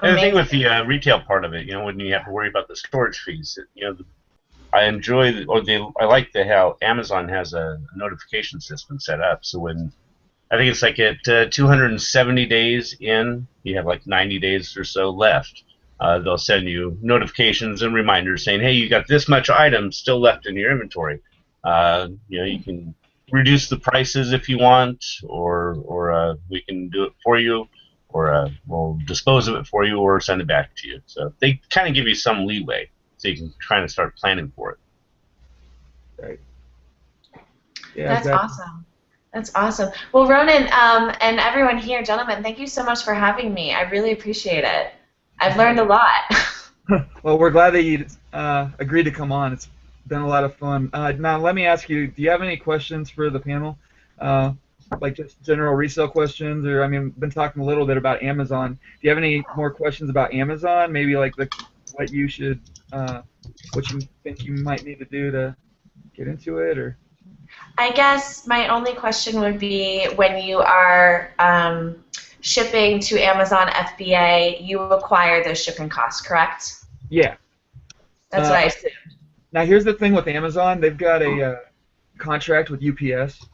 and the thing with the retail part of it, when you have to worry about the storage fees, I enjoy, I like how Amazon has a notification system set up. So when I think it's like at 270 days in, you have like 90 days or so left. They'll send you notifications and reminders saying, "Hey, you got this much items still left in your inventory. You can reduce the prices if you want, or we can do it for you, or we'll dispose of it for you, or send it back to you." So they kind of give you some leeway, so you can try to start planning for it. Right. Yeah, That's exactly. awesome. That's awesome. Well, Ronin, and everyone here, gentlemen, thank you so much for having me. I really appreciate it. I've learned a lot. Well, we're glad that you agreed to come on. It's been a lot of fun. Now, let me ask you, do you have any questions for the panel? Like just general resale questions, or, I mean, been talking a little bit about Amazon. Do you have any more questions about Amazon? Maybe like what you should, what you think you might need to do to get into it, or? I guess my only question would be, when you are shipping to Amazon FBA, you acquire those shipping costs, correct? Yeah. That's what I assumed. Now, here's the thing with Amazon. They've got a contract with UPS,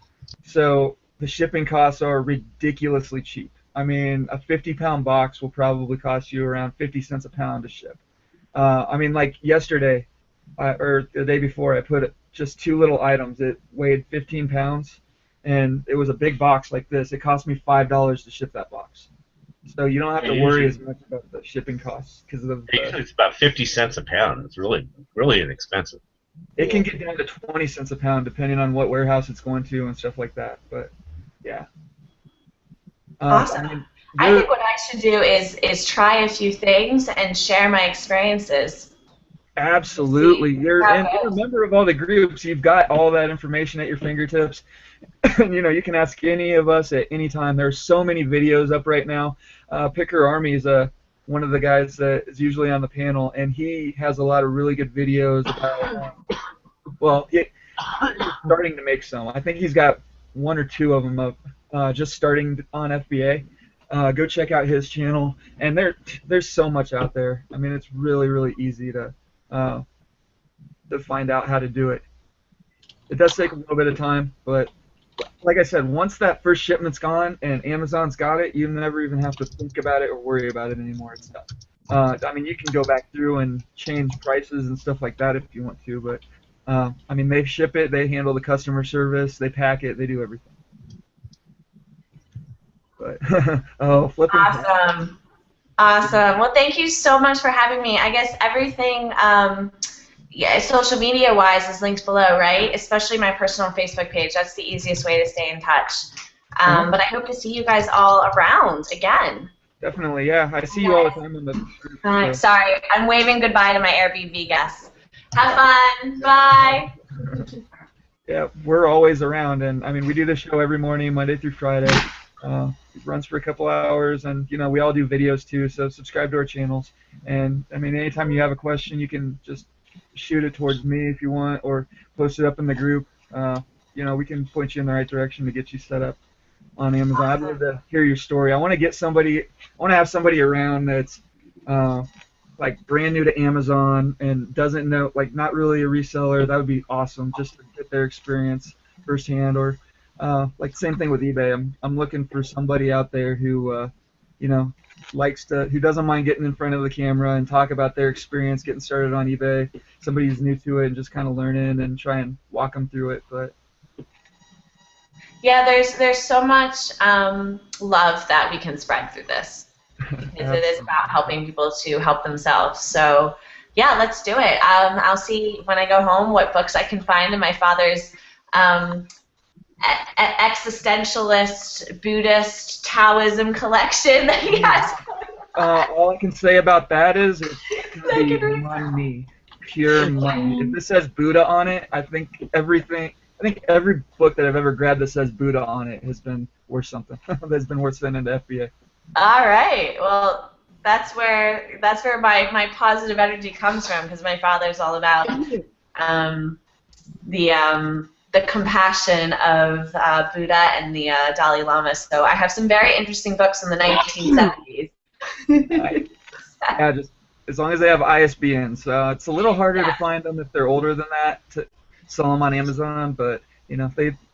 so the shipping costs are ridiculously cheap. I mean, a 50-pound box will probably cost you around 50 cents a pound to ship. I mean, like yesterday, or the day before, I put just 2 little items. It weighed 15 pounds, and it was a big box like this. It cost me $5 to ship that box. So you don't have to worry as much about the shipping costs because of usually it's about 50 cents a pound. It's really, really inexpensive. It can get down to 20 cents a pound depending on what warehouse it's going to and stuff like that. But yeah. Awesome. I think what I should do is try a few things and share my experiences. Absolutely. You're a member of all the groups. You've got all that information at your fingertips. You can ask any of us at any time. There's so many videos up right now. Picker Army is one of the guys that is usually on the panel, and he has a lot of really good videos about, he's starting to make some. I think he's got 1 or 2 of them up, just starting on FBA. Go check out his channel, and there's so much out there. I mean, it's really, really easy to find out how to do it. It does take a little bit of time, but like I said, once that first shipment's gone and Amazon's got it, you never even have to think about it or worry about it anymore. It's done. I mean, you can go back through and change prices and stuff like that if you want to, but I mean, they ship it, they handle the customer service, they pack it, they do everything. But flipping. Awesome. Awesome. Well, thank you so much for having me. I guess everything, social media-wise is linked below, right? Especially my personal Facebook page. That's the easiest way to stay in touch. But I hope to see you guys all around again. Definitely, yeah. I see you all the time in the group. So. Sorry, I'm waving goodbye to my Airbnb guests. Have fun. Bye. Yeah, we're always around, and I mean, we do this show every morning, Monday through Friday. It runs for a couple hours, and we all do videos too. So subscribe to our channels, and I mean, anytime you have a question, you can just shoot it towards me if you want, or post it up in the group. We can point you in the right direction to get you set up on Amazon. I'd love to hear your story. I want to have somebody around that's like brand new to Amazon and doesn't know, like not really a reseller. That would be awesome, just to get their experience firsthand. Or like same thing with eBay. I'm looking for somebody out there who who doesn't mind getting in front of the camera and talk about their experience getting started on eBay. Somebody who's new to it and just kind of learning and try and walk them through it. But yeah, there's so much love that we can spread through this. Because it is about helping people to help themselves. So yeah, let's do it. I'll see when I go home what books I can find in my father's existentialist Buddhist Taoism collection that he has. All I can say about that is it's going to be money. pure money. If this says Buddha on it, I think every book that I've ever grabbed that says Buddha on it has been worth something. That's been worth sending to FBA. All right. Well, that's where my positive energy comes from, because my father's all about the compassion of Buddha and the Dalai Lama. So I have some very interesting books in the 1970s. Yeah, just as long as they have ISBNs. It's a little harder to find them if they're older than that to sell them on Amazon, but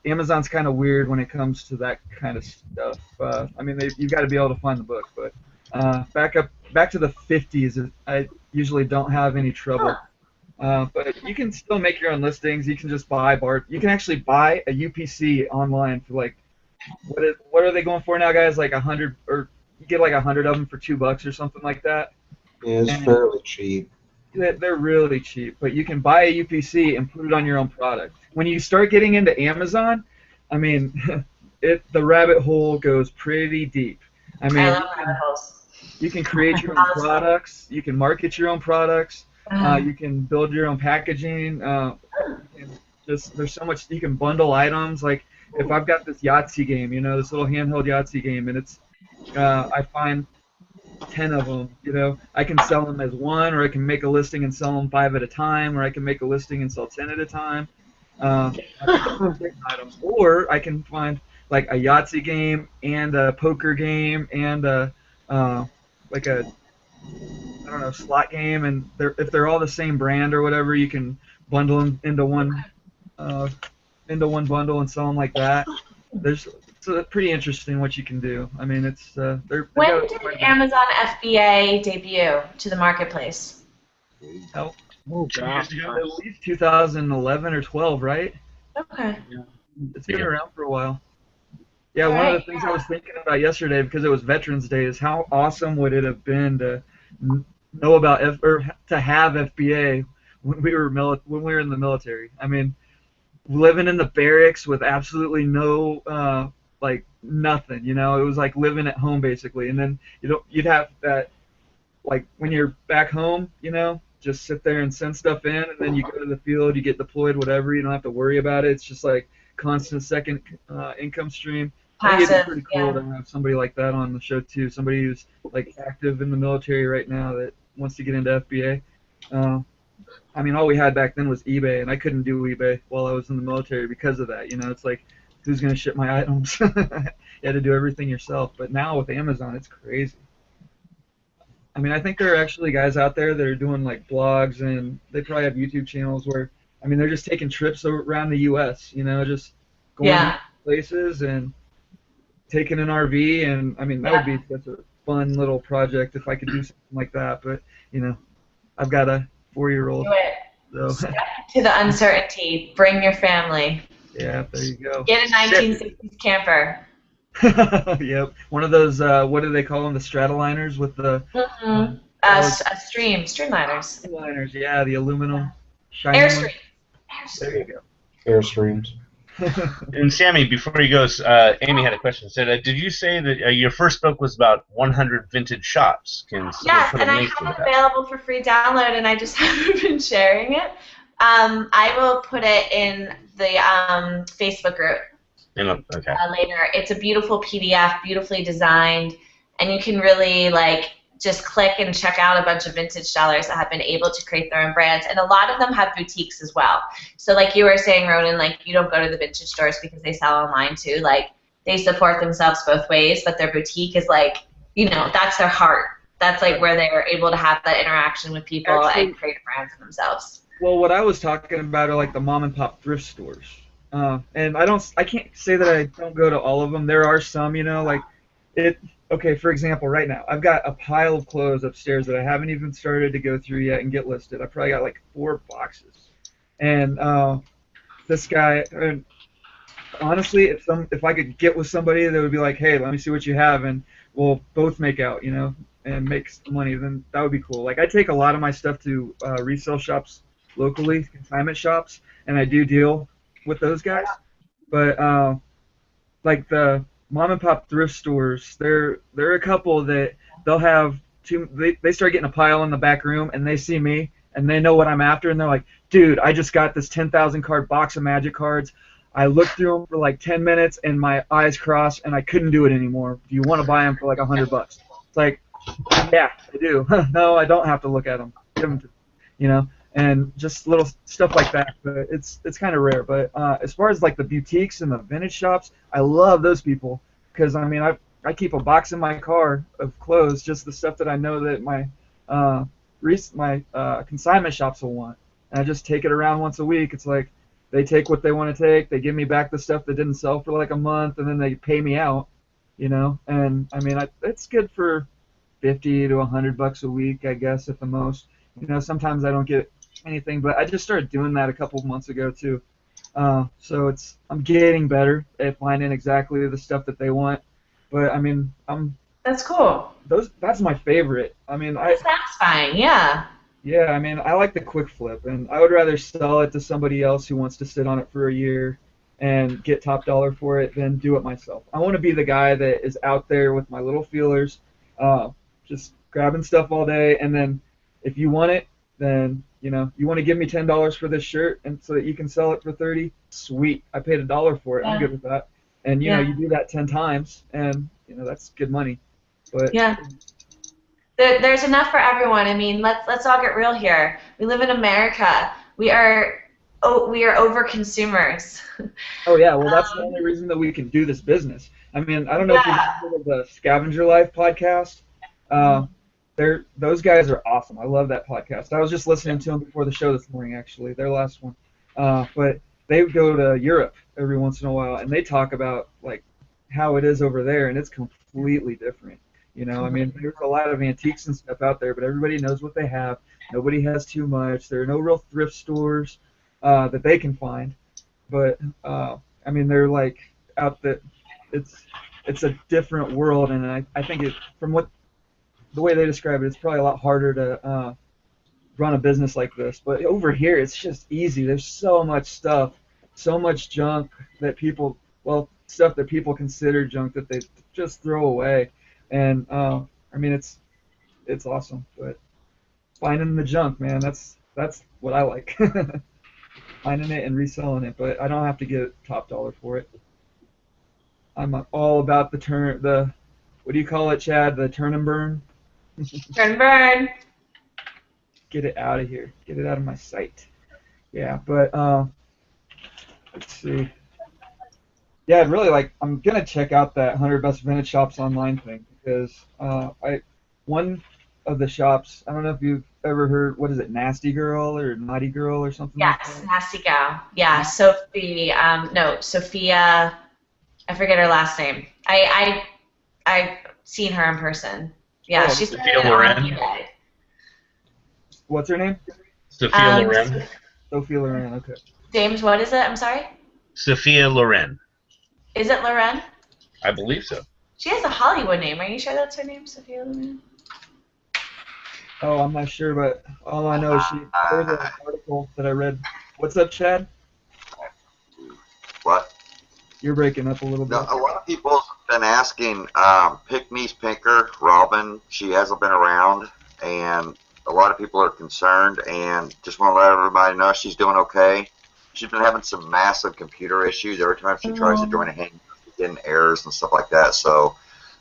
Amazon's kind of weird when it comes to that kind of stuff. I mean, you've got to be able to find the book, but back to the 50s, I usually don't have any trouble. But you can still make your own listings. You can just you can actually buy a UPC online for like, what are they going for now, guys? Like 100, or you get like 100 of them for $2 or something like that. Yeah, it's fairly cheap. They're really cheap, but you can buy a UPC and put it on your own product. When you start getting into Amazon, I mean, the rabbit hole goes pretty deep. I mean, I love rabbit holes. You can create your own products. You can market your own products. You can build your own packaging. There's so much. You can bundle items. Like if I've got this Yahtzee game, this little handheld Yahtzee game, and it's I find 10 of them, I can sell them as one, or I can make a listing and sell them 5 at a time, or I can make a listing and sell 10 at a time. Items. Or I can find like a Yahtzee game and a poker game and like a slot game, and if they're all the same brand or whatever, you can bundle them into one bundle and sell them like that. It's pretty interesting what you can do. I mean, when did Amazon FBA debut to the marketplace? Oh gosh, at least 2011 or 12, right? Okay. Yeah. It's been around for a while. Yeah, one of the things I was thinking about yesterday, because it was Veterans Day, is how awesome would it have been to know about to have FBA when we were in the military. I mean, living in the barracks with absolutely no nothing, it was like living at home basically. And then you'd have that, like when you're back home, just sit there and send stuff in, and then you go to the field, you get deployed, whatever. You don't have to worry about it. It's just like constant second income stream. I think it'd be pretty cool to have somebody like that on the show too. Somebody who's like active in the military right now that wants to get into FBA. I mean, all we had back then was eBay, and I couldn't do eBay while I was in the military because of that. It's like, who's going to ship my items? You had to do everything yourself. But now with Amazon, it's crazy. I mean, I think there are actually guys out there that are doing like blogs, and they probably have YouTube channels where, I mean, they're just taking trips around the U.S., just going to places and taking an RV, and I mean, that would be such a fun little project if I could do something like that. But I've got a 4-year-old. Do it. So. Step to the uncertainty. Bring your family. Yeah, there you go. Get a 1960s camper. Yep, one of those. What do they call them? The Stratoliners with the. Streamliners. Streamliners, yeah, the aluminum. Airstream. There you go. Airstreams. And Sammy, before he goes, Amy had a question. Said, did you say that your first book was about 100 vintage shops? Yes, and I have it available for free download, and I just haven't been sharing it. I will put it in the Facebook group later. It's a beautiful PDF, beautifully designed, and you can really just click and check out a bunch of vintage sellers that have been able to create their own brands, and a lot of them have boutiques as well. So like you were saying, Ronin, you don't go to the vintage stores because they sell online too. They support themselves both ways, but their boutique is that's their heart. That's where they're able to have that interaction with people and create a brand for themselves. Well, what I was talking about are the mom and pop thrift stores, and I can't say that I don't go to all of them. There are some, Okay, for example, right now, I've got a pile of clothes upstairs that I haven't even started to go through yet and get listed. I probably got 4 boxes. And this guy, honestly, if I could get with somebody that would be like, hey, let me see what you have, and we'll both make out, and make some money, then that would be cool. I take a lot of my stuff to resale shops locally, consignment shops, and I do deal with those guys. But the mom and pop thrift stores, they're a couple that they'll have they start getting a pile in the back room, and they see me, and they know what I'm after, and they're like, dude, I just got this 10,000 card box of Magic cards. I looked through them for like 10 minutes, and my eyes crossed, and I couldn't do it anymore. Do you want to buy them for like $100? It's like, yeah, I do. No, I don't have to look at them. Give them to, you know, and just little stuff like that. But it's kind of rare. But as far as like the boutiques and the vintage shops, I love those people because I mean I keep a box in my car of clothes, just the stuff that I know that my consignment shops will want, and I just take it around once a week. It's like they take what they want to take, they give me back the stuff that didn't sell for like a month, and then they pay me out, you know. And I mean it's good for $50 to $100 a week, I guess, at the most. You know, sometimes I don't get anything, but I just started doing that a couple of months ago too. So I'm getting better at finding exactly the stuff that they want. But I mean, That's cool. That's my favorite. I mean, That's satisfying, yeah. Yeah, I mean, I like the quick flip, and I would rather sell it to somebody else who wants to sit on it for a year and get top dollar for it than do it myself. I want to be the guy that is out there with my little feelers, just grabbing stuff all day, and then if you want it, then you know you want to give me $10 for this shirt, and so that you can sell it for 30. Sweet, I paid $1 for it. I'm good with that. And you know you do that 10 times, and you know that's good money. But yeah. There's enough for everyone. I mean, let's all get real here. We live in America. We are over consumers. Oh yeah, well that's the only reason that we can do this business. I mean, I don't know if you've heard of the Scavenger Life podcast. Those guys are awesome. I love that podcast. I was just listening to them before the show this morning, actually, their last one. But they go to Europe every once in a while, and they talk about like how it is over there, and it's completely different. You know, I mean, there's a lot of antiques and stuff out there, but everybody knows what they have. Nobody has too much. There are no real thrift stores that they can find. But I mean, they're like out that it's a different world, and I think from the way they describe it, it's probably a lot harder to run a business like this. But over here, it's just easy. There's so much stuff, so much junk that stuff that people consider junk that they just throw away. And I mean, it's awesome. But finding the junk, man, that's what I like. Finding it and reselling it, but I don't have to get top dollar for it. I'm all about the what do you call it, Chad? The turn and burn. Turn and burn. Get it out of here. Get it out of my sight. Yeah, but let's see. Yeah, I'd really I'm gonna check out that 100 Best Vintage Shops online thing because one of the shops, I don't know if you've ever heard, what is it, Nasty Girl or Naughty Girl or something like that? Yes, Nasty Gal. Yeah, Sophia, I forget her last name. I've seen her in person. Yeah, she's Sophia Loren. What's her name? Sophia Loren. Sophia Loren, okay. James, what is it? I'm sorry? Sophia Loren. Is it Loren? I believe so. She has a Hollywood name. Are you sure that's her name, Sophia Loren? Oh, I'm not sure, but all I know is there's an article that I read. What's up, Chad? What? You're breaking up a little bit. No, a lot of people have been asking, Pick Me's Pinker, Robin, she hasn't been around, and a lot of people are concerned, and just want to let everybody know she's doing okay. She's been having some massive computer issues. Every time she tries to join a hang, she's getting errors and stuff like that, so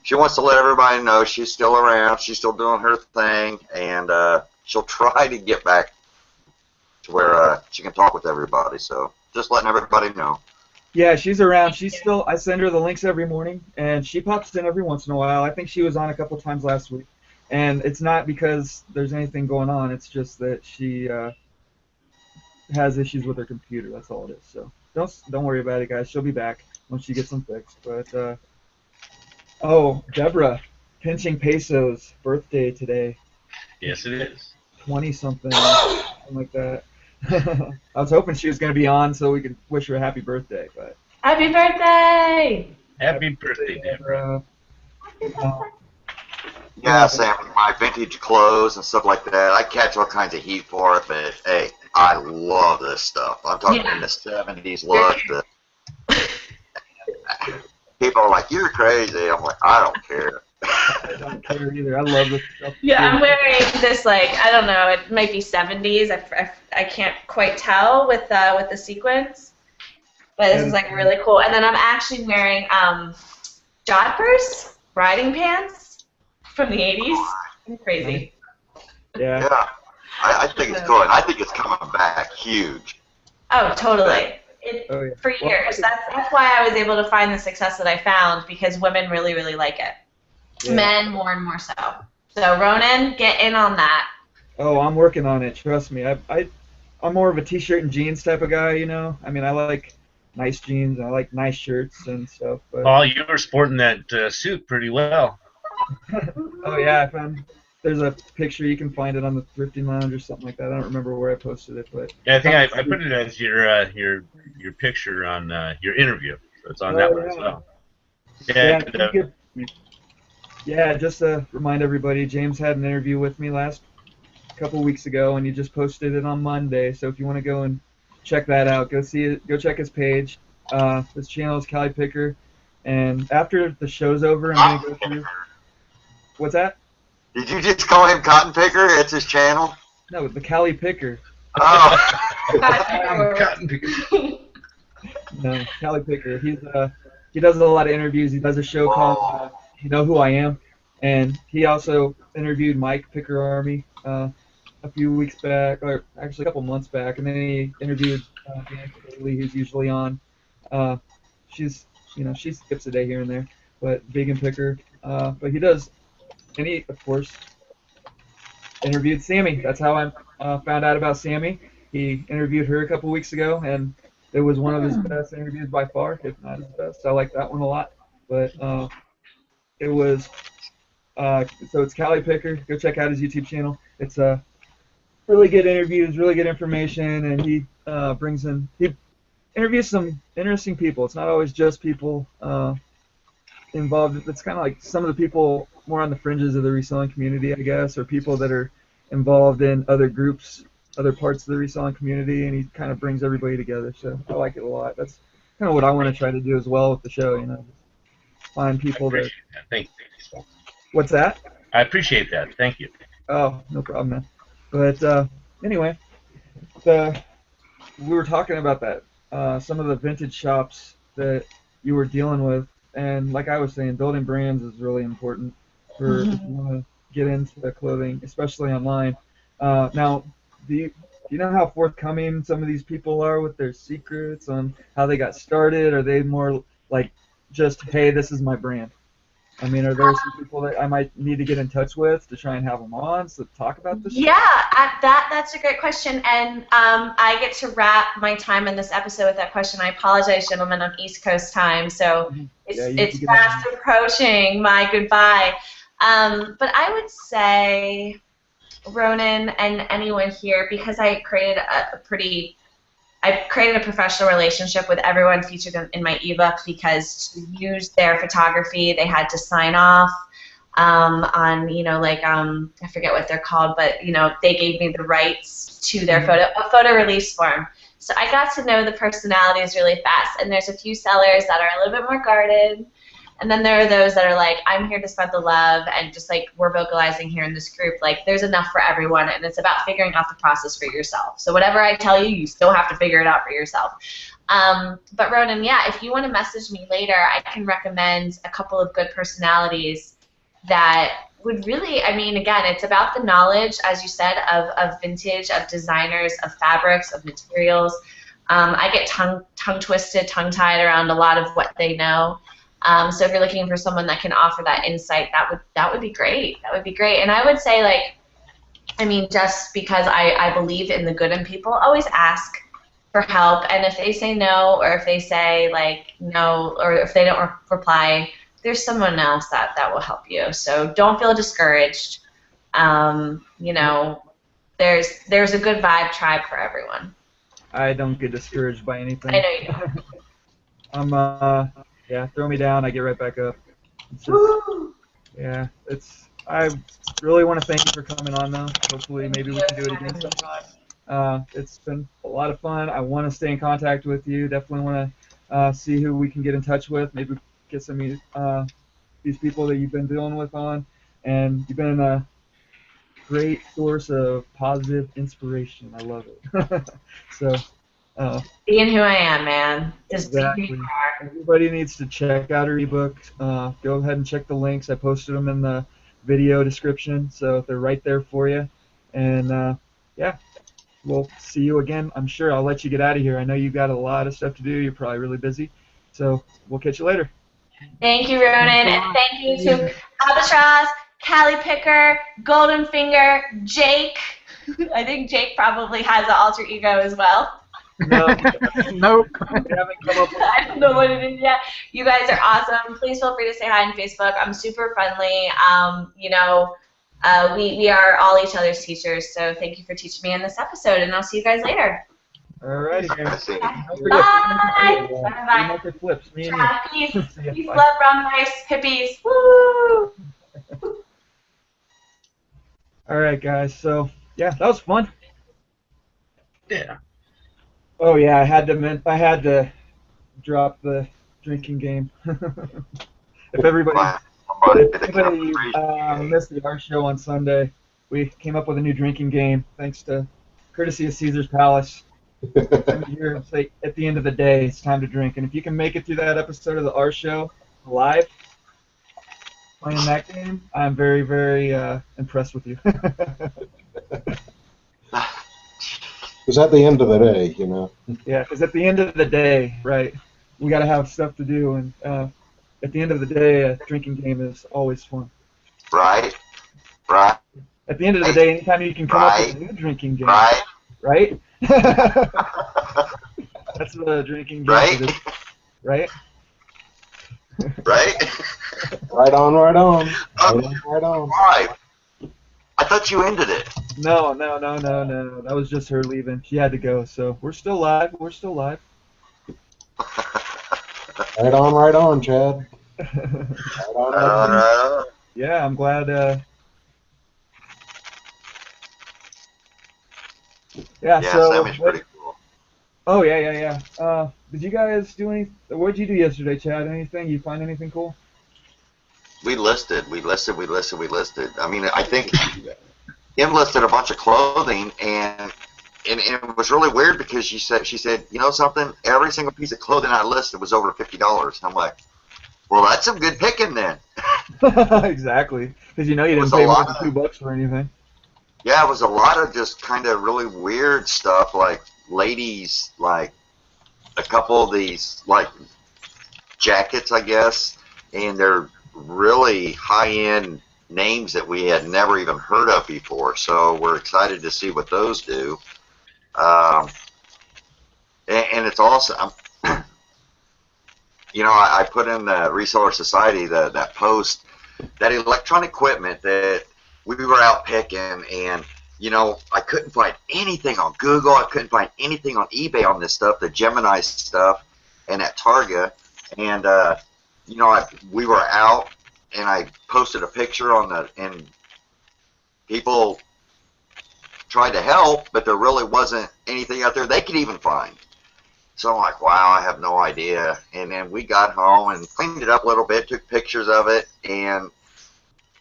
she wants to let everybody know she's still around, she's still doing her thing, and she'll try to get back to where she can talk with everybody, so just letting everybody know. Yeah, she's around. She's still. I send her the links every morning, and she pops in every once in a while. I think she was on a couple times last week, and it's not because there's anything going on. It's just that she has issues with her computer. That's all it is. So don't worry about it, guys. She'll be back when she gets them fixed. But Deborah, Pinching Peso's birthday today. Yes, it is. 20-something, something like that. I was hoping she was going to be on so we could wish her a happy birthday, but Happy birthday! Happy birthday, Deborah. Yeah, Sam, my vintage clothes and stuff like that, I catch all kinds of heat for it, but hey, I love this stuff. I'm talking in the 70s look. People are like, you're crazy. I'm like, I don't care. I don't care either. I love this stuff. Yeah, I'm wearing this, like, I don't know, it might be 70s. I can't quite tell with the sequins, but this is like really cool. And then I'm actually wearing jodhpurs, riding pants from the 80s. Crazy. Yeah. Yeah. I think it's cool, and I think it's coming back huge. Oh, totally. Oh, yeah. For years. That's why I was able to find the success that I found, because women really, really like it. Yeah. Men more and more so. So Ronin, get in on that. Oh, I'm working on it. Trust me. I'm more of a t-shirt and jeans type of guy. You know. I mean, I like nice jeans. I like nice shirts and stuff. But Paul, you were sporting that suit pretty well. oh yeah, I found. There's a picture. You can find it on the Thrifting Lounge or something like that. I don't remember where I posted it, but Yeah, I think I put it as your picture on your interview. So it's on that one as well. Yeah. Yeah, just to remind everybody, James had an interview with me a couple weeks ago, and he just posted it on Monday. So if you want to go and check that out, go see it. Go check his page. His channel is Cali Picker, and after the show's over, I'm gonna go through. What's that? Did you just call him Cotton Picker? It's his channel? No, the Cali Picker. Oh. Cotton picker. No, Cali Picker. He does a lot of interviews. He does a show called You Know Who I Am, and he also interviewed Mike Picker Army a few weeks back, or actually a couple months back, and then he interviewed Dan Bailey, who's usually on. She skips a day here and there, but Vegan Picker. But he does, and he of course interviewed Sammy. That's how I found out about Sammy. He interviewed her a couple weeks ago, and it was one of his best interviews by far, if not his best. I like that one a lot. But it was so it's Cali Picker. Go check out his YouTube channel. It's really good interviews, really good information, and he interviews some interesting people. It's not always just people involved. It's kind of like some of the people more on the fringes of the reselling community, I guess, or people that are involved in other groups, other parts of the reselling community, and he kind of brings everybody together. So I like it a lot. That's kind of what I want to try to do as well with the show, you know. Find people that. Thank you. What's that? I appreciate that. Thank you. Oh, no problem, man. But anyway, we were talking about that. Some of the vintage shops that you were dealing with, and like I was saying, building brands is really important for if you want to get into clothing, especially online. Now, do you know how forthcoming some of these people are with their secrets on how they got started? Are they more like just, hey, this is my brand? I mean, are there some people that I might need to get in touch with to try and have them on to talk about this? Yeah, that's a great question, and I get to wrap my time in this episode with that question. I apologize, gentlemen, on East Coast time, so it's fast approaching my goodbye. But I would say, Ronin and anyone here, because I created a professional relationship with everyone featured in my ebook, because to use their photography, they had to sign off on, I forget what they're called, but, they gave me the rights to their photo release form. So I got to know the personalities really fast, and there's a few sellers that are a little bit more guarded, and then there are those that are like, I'm here to spread the love, and just like we're vocalizing here in this group, like there's enough for everyone, and it's about figuring out the process for yourself. So whatever I tell you, you still have to figure it out for yourself. But Ronin, yeah, if you want to message me later, I can recommend a couple of good personalities that would really, I mean, again, it's about the knowledge, as you said, of vintage, of designers, of fabrics, of materials. I get tongue-twisted, tongue-tied around a lot of what they know. So if you're looking for someone that can offer that insight, that would be great. That would be great. And I would say, like, I mean, just because I believe in the good in people, always ask for help. And if they say no, or if they say, like, no, or if they don't reply, there's someone else that will help you. So don't feel discouraged. You know, there's a good vibe tribe for everyone. I don't get discouraged by anything. I know you don't. Yeah, throw me down, I get right back up. It's just, yeah, I really want to thank you for coming on, though. Hopefully, maybe we can do it again sometime. It's been a lot of fun. I want to stay in contact with you. Definitely want to see who we can get in touch with. Maybe get some these people that you've been dealing with on, and you've been a great source of positive inspiration. I love it. So, being who I am, man. Just being who exactly. you are. Everybody needs to check out her ebook. Go ahead and check the links. I posted them in the video description, so they're right there for you. And yeah, we'll see you again. I'm sure I'll let you get out of here. I know you've got a lot of stuff to do. You're probably really busy. So we'll catch you later. Thank you, Ronin, and thank you to Albatross, Callie Picker, Golden Finger, Jake. I think Jake probably has an alter ego as well. No, Nope. we haven't come up with I don't know what it is yet. You guys are awesome. Please feel free to say hi on Facebook. I'm super friendly. We are all each other's teachers, so thank you for teaching me in this episode, and I'll see you guys later. Alrighty, guys. Bye. Bye. Bye. Flips. Me and Yeah, you. peace, See ya. peace, Bye. love, rum, nice, hippies. Woo! All right, guys. So yeah, that was fun. Yeah. Oh yeah, I had to drop the drinking game. If everybody missed the art show on Sunday, we came up with a new drinking game thanks to courtesy of Caesar's Palace. Here, it's like at the end of the day, it's time to drink, and if you can make it through that episode of the art show live, playing that game, I'm very, very impressed with you. Because at the end of the day, you know. Yeah, because at the end of the day, right, we got to have stuff to do, and at the end of the day, a drinking game is always fun. Right. At the end of the day, anytime you can come up with a new drinking game, right? That's the drinking game. Right. Right? Right. Right on. Right on. Right. I thought you ended it. No. That was just her leaving. She had to go, so we're still live. Right on, Chad. Right on. Yeah, I'm glad. Yeah, so. Sammy's pretty cool. Oh, yeah. Did you guys do any? What did you do yesterday, Chad? Anything? You find anything cool? We listed. I mean, I think Kim listed a bunch of clothing, and it was really weird because she said, you know something? Every single piece of clothing I listed was over $50. I'm like, well, that's some good picking then. Exactly, because you didn't pay more than $2 for anything. Yeah, it was a lot of just kind of really weird stuff, like ladies, like a couple of these like jackets, I guess, and they're really high-end names that we had never even heard of before. So we're excited to see what those do. And it's awesome. I put in the Reseller Society that post, that electronic equipment that we were out picking, and I couldn't find anything on Google. I couldn't find anything on eBay on this stuff, the Gemini stuff, and at Target. And we were out, and I posted a picture and people tried to help, but there really wasn't anything out there they could even find. So I'm like, wow, I have no idea. And then we got home and cleaned it up a little bit, took pictures of it, and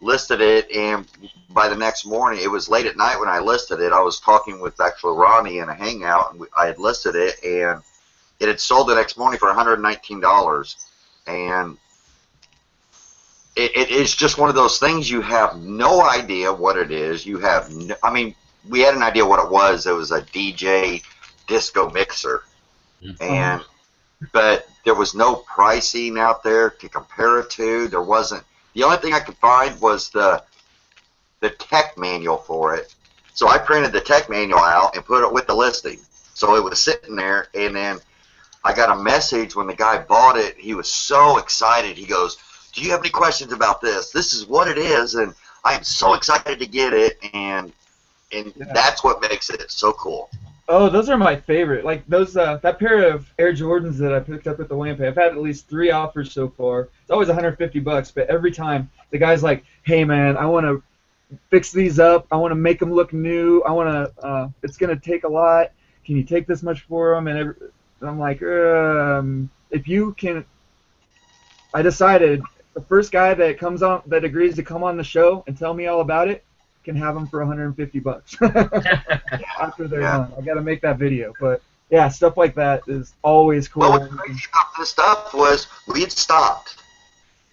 listed it. And by the next morning, it was late at night when I listed it. I was talking with actually Ronin in a hangout, and I had listed it, and it had sold the next morning for $119. And it is just one of those things, you have no idea what it is. We had an idea what it was. It was a DJ disco mixer. But there was no pricing out there to compare it to. There wasn't. The only thing I could find was the tech manual for it. So I printed the tech manual out and put it with the listing. So it was sitting there, and then I got a message when the guy bought it. He was so excited. He goes, "Do you have any questions about this? This is what it is, and I am so excited to get it." And that's what makes it so cool. Oh, those are my favorite. Like those, that pair of Air Jordans that I picked up at the Wampay. I've had at least 3 offers so far. It's always $150, but every time the guy's like, "Hey man, I want to fix these up. I want to make them look new. I want to. It's gonna take a lot. Can you take this much for them?" And I'm like, if you can. I decided the first guy that comes on, that agrees to come on the show and tell me all about it, can have them for $150 after they're done. I got to make that video, but yeah, stuff like that is always cool. Well, what's crazy about this stuff was we had stopped,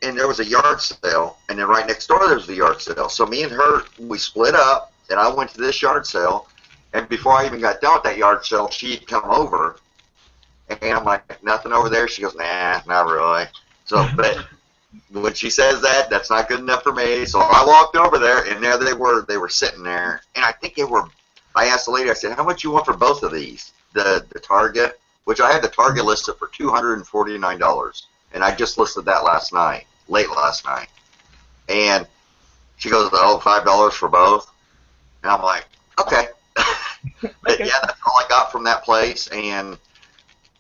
and there was a yard sale, and then right next door there was the yard sale. So me and her, we split up, and I went to this yard sale, and before I even got done with that yard sale, she'd come over, and I'm like, nothing over there? She goes, nah, not really. So, but when she says that, that's not good enough for me. So I walked over there, and there they were sitting there, and I think I asked the lady, I said, how much you want for both of these? The Target, which I had the Target listed for $249, and I just listed that late last night. And she goes, oh, $5 for both? And I'm like, okay. But yeah, that's all I got from that place. And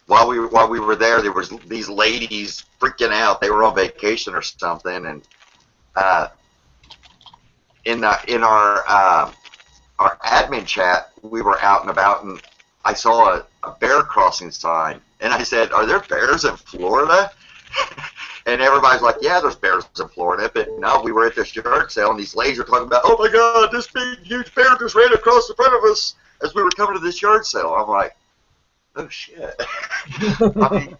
while we were there was these ladies freaking out. They were on vacation or something, and in our admin chat, we were out and about, and I saw a bear crossing sign, and I said, are there bears in Florida? And everybody's like, yeah, there's bears in Florida. But no, we were at this yard sale, and these ladies were talking about, oh my God, this big, huge bear just ran across the front of us as we were coming to this yard sale. I'm like, oh shit. I mean,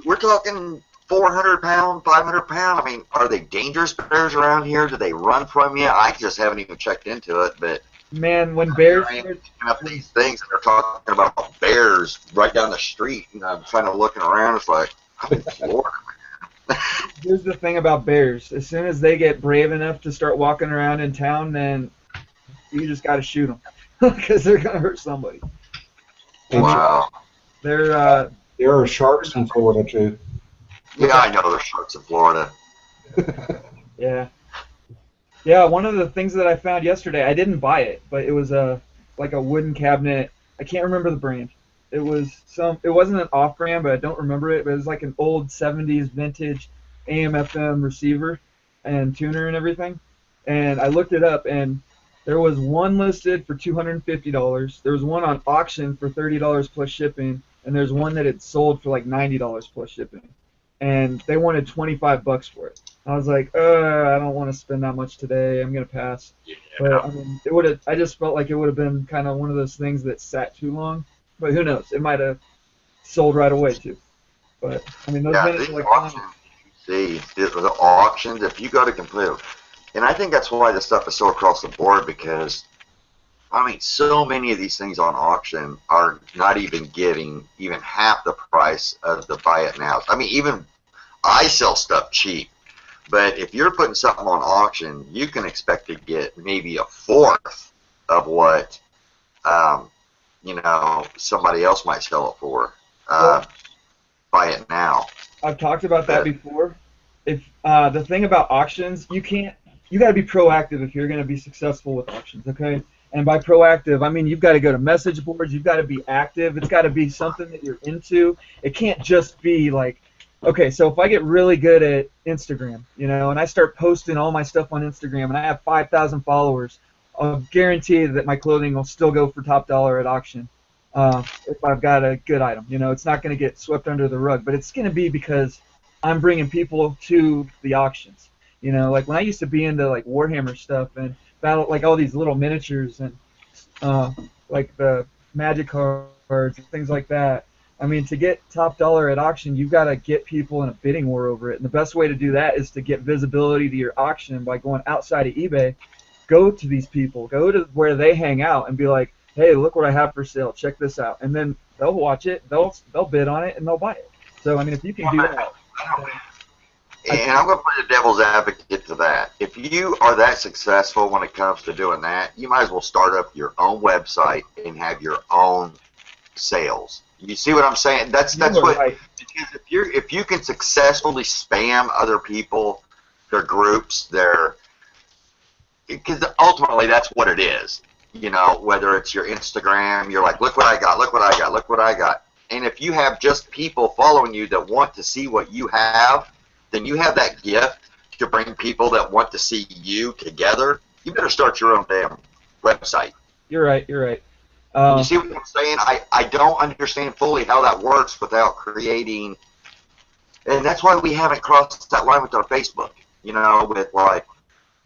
we're talking 400 pound, 500 pound. I mean, are they dangerous bears around here? Do they run from you? I just haven't even checked into it, but man, when bears up these things, and they're talking about bears right down the street, and I'm trying to looking around, it's like, I'm in Florida, man. Here's the thing about bears. As soon as they get brave enough to start walking around in town, then you just got to shoot them because they're going to hurt somebody. Wow. There are sharks in Florida, too. Yeah, I know there's sharks in Florida. Yeah. Yeah, one of the things that I found yesterday, I didn't buy it, but it was like a wooden cabinet. I can't remember the brand. It wasn't an off-brand, but I don't remember it. But it was like an old 70s vintage AM/FM receiver and tuner and everything. And I looked it up, and there was one listed for $250. There was one on auction for $30 plus shipping, and there's one that had sold for like $90 plus shipping. And they wanted $25 for it. I was like, I don't want to spend that much today. I'm gonna pass. Yeah. But I mean, I just felt like it would have been kind of one of those things that sat too long. But who knows? It might have sold right away too. But I mean, those minutes are like auctions. See, the auctions. If you go to complete, and I think that's why this stuff is so across the board, because I mean, so many of these things on auction are not even getting even half the price of the buy it now. I mean, even I sell stuff cheap. But if you're putting something on auction, you can expect to get maybe a fourth of what, somebody else might sell it for. Buy it now. I've talked about that before. If the thing about auctions, you got to be proactive if you're going to be successful with auctions, okay? And by proactive, I mean you've got to go to message boards. You've got to be active. It's got to be something that you're into. It can't just be like, okay, so if I get really good at Instagram, and I start posting all my stuff on Instagram, and I have 5,000 followers, I'll guarantee that my clothing will still go for top dollar at auction if I've got a good item. It's not going to get swept under the rug, but it's going to be because I'm bringing people to the auctions. Like when I used to be into like Warhammer stuff and battle, like all these little miniatures and like the magic cards and things like that. I mean, to get top dollar at auction, you've got to get people in a bidding war over it. And the best way to do that is to get visibility to your auction by going outside of eBay. Go to these people. Go to where they hang out and be like, hey, look what I have for sale. Check this out. And then they'll watch it, they'll bid on it, and they'll buy it. So, I mean, if you can do that. And I'm going to play the devil's advocate to that. If you are that successful when it comes to doing that, you might as well start up your own website and have your own sales. You see what I'm saying? That's what. Right. Because if you can successfully spam other people, their groups, because ultimately that's what it is. Whether it's your Instagram, you're like, look what I got, look what I got, look what I got. And if you have just people following you that want to see what you have, then you have that gift to bring people that want to see you together. You better start your own damn website. You're right. You're right. You see what I'm saying? I don't understand fully how that works without creating And that's why we haven't crossed that line with our Facebook, you know, with like,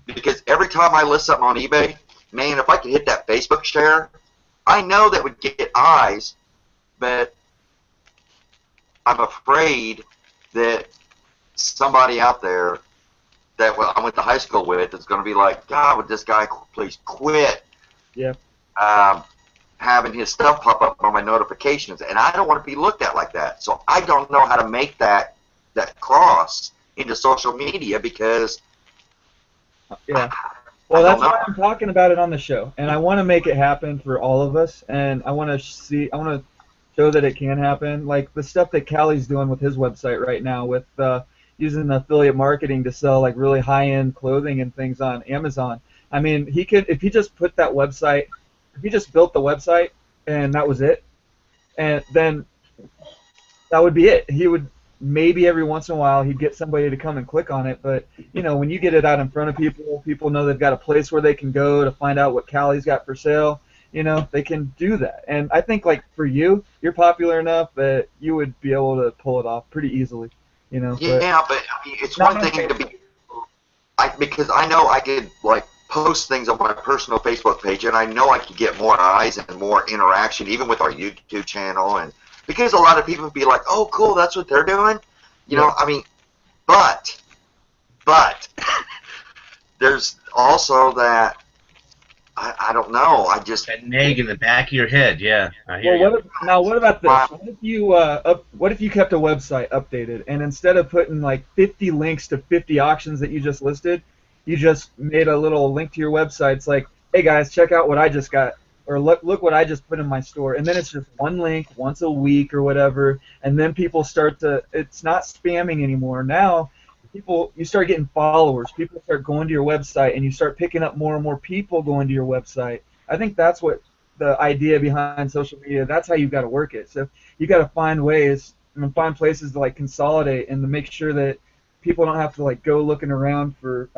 because every time I list something on eBay, man, if I could hit that Facebook share, I know that would get eyes, but I'm afraid that somebody out there that I went to high school with is going to be like, God, would this guy please quit Yeah. having his stuff pop up on my notifications? And I don't want to be looked at like that. So I don't know how to make that cross into social media because Yeah. Well, that's why I'm talking about it on the show, and I want to make it happen for all of us, and I want to show that it can happen. Like the stuff that Callie's doing with his website right now, with using affiliate marketing to sell like really high-end clothing and things on Amazon. I mean, he could, if he just put that website, if he just built the website and that was it, and then that would be it. He would. Maybe every once in a while he'd get somebody to come and click on it, but you know, when you get it out in front of people, people know they've got a place where they can go to find out what Callie's got for sale. You know, they can do that. And I think like for you, you're popular enough that you would be able to pull it off pretty easily. You know. Yeah, but I mean, it's one thing to be, because I know I could like post things on my personal Facebook page, and I know I could get more eyes and more interaction, even with our YouTube channel, and because a lot of people would be like, oh, cool, that's what they're doing. You know, I mean, but there's also that, I don't know, I just... That nag in the back of your head, yeah. I hear well, you. what about this? What if you kept a website updated, and instead of putting like 50 links to 50 auctions that you just listed, you just made a little link to your website. It's like, hey guys, check out what I just got. Or look what I just put in my store, and then it's just one link once a week or whatever, and then people start to, it's not spamming anymore. Now, you start getting followers, people start going to your website, and you start picking up more and more people going to your website. I think that's what the idea behind social media, that's how you've got to work it. So you got to find ways, and find places to like consolidate and to make sure that people don't have to like go looking around for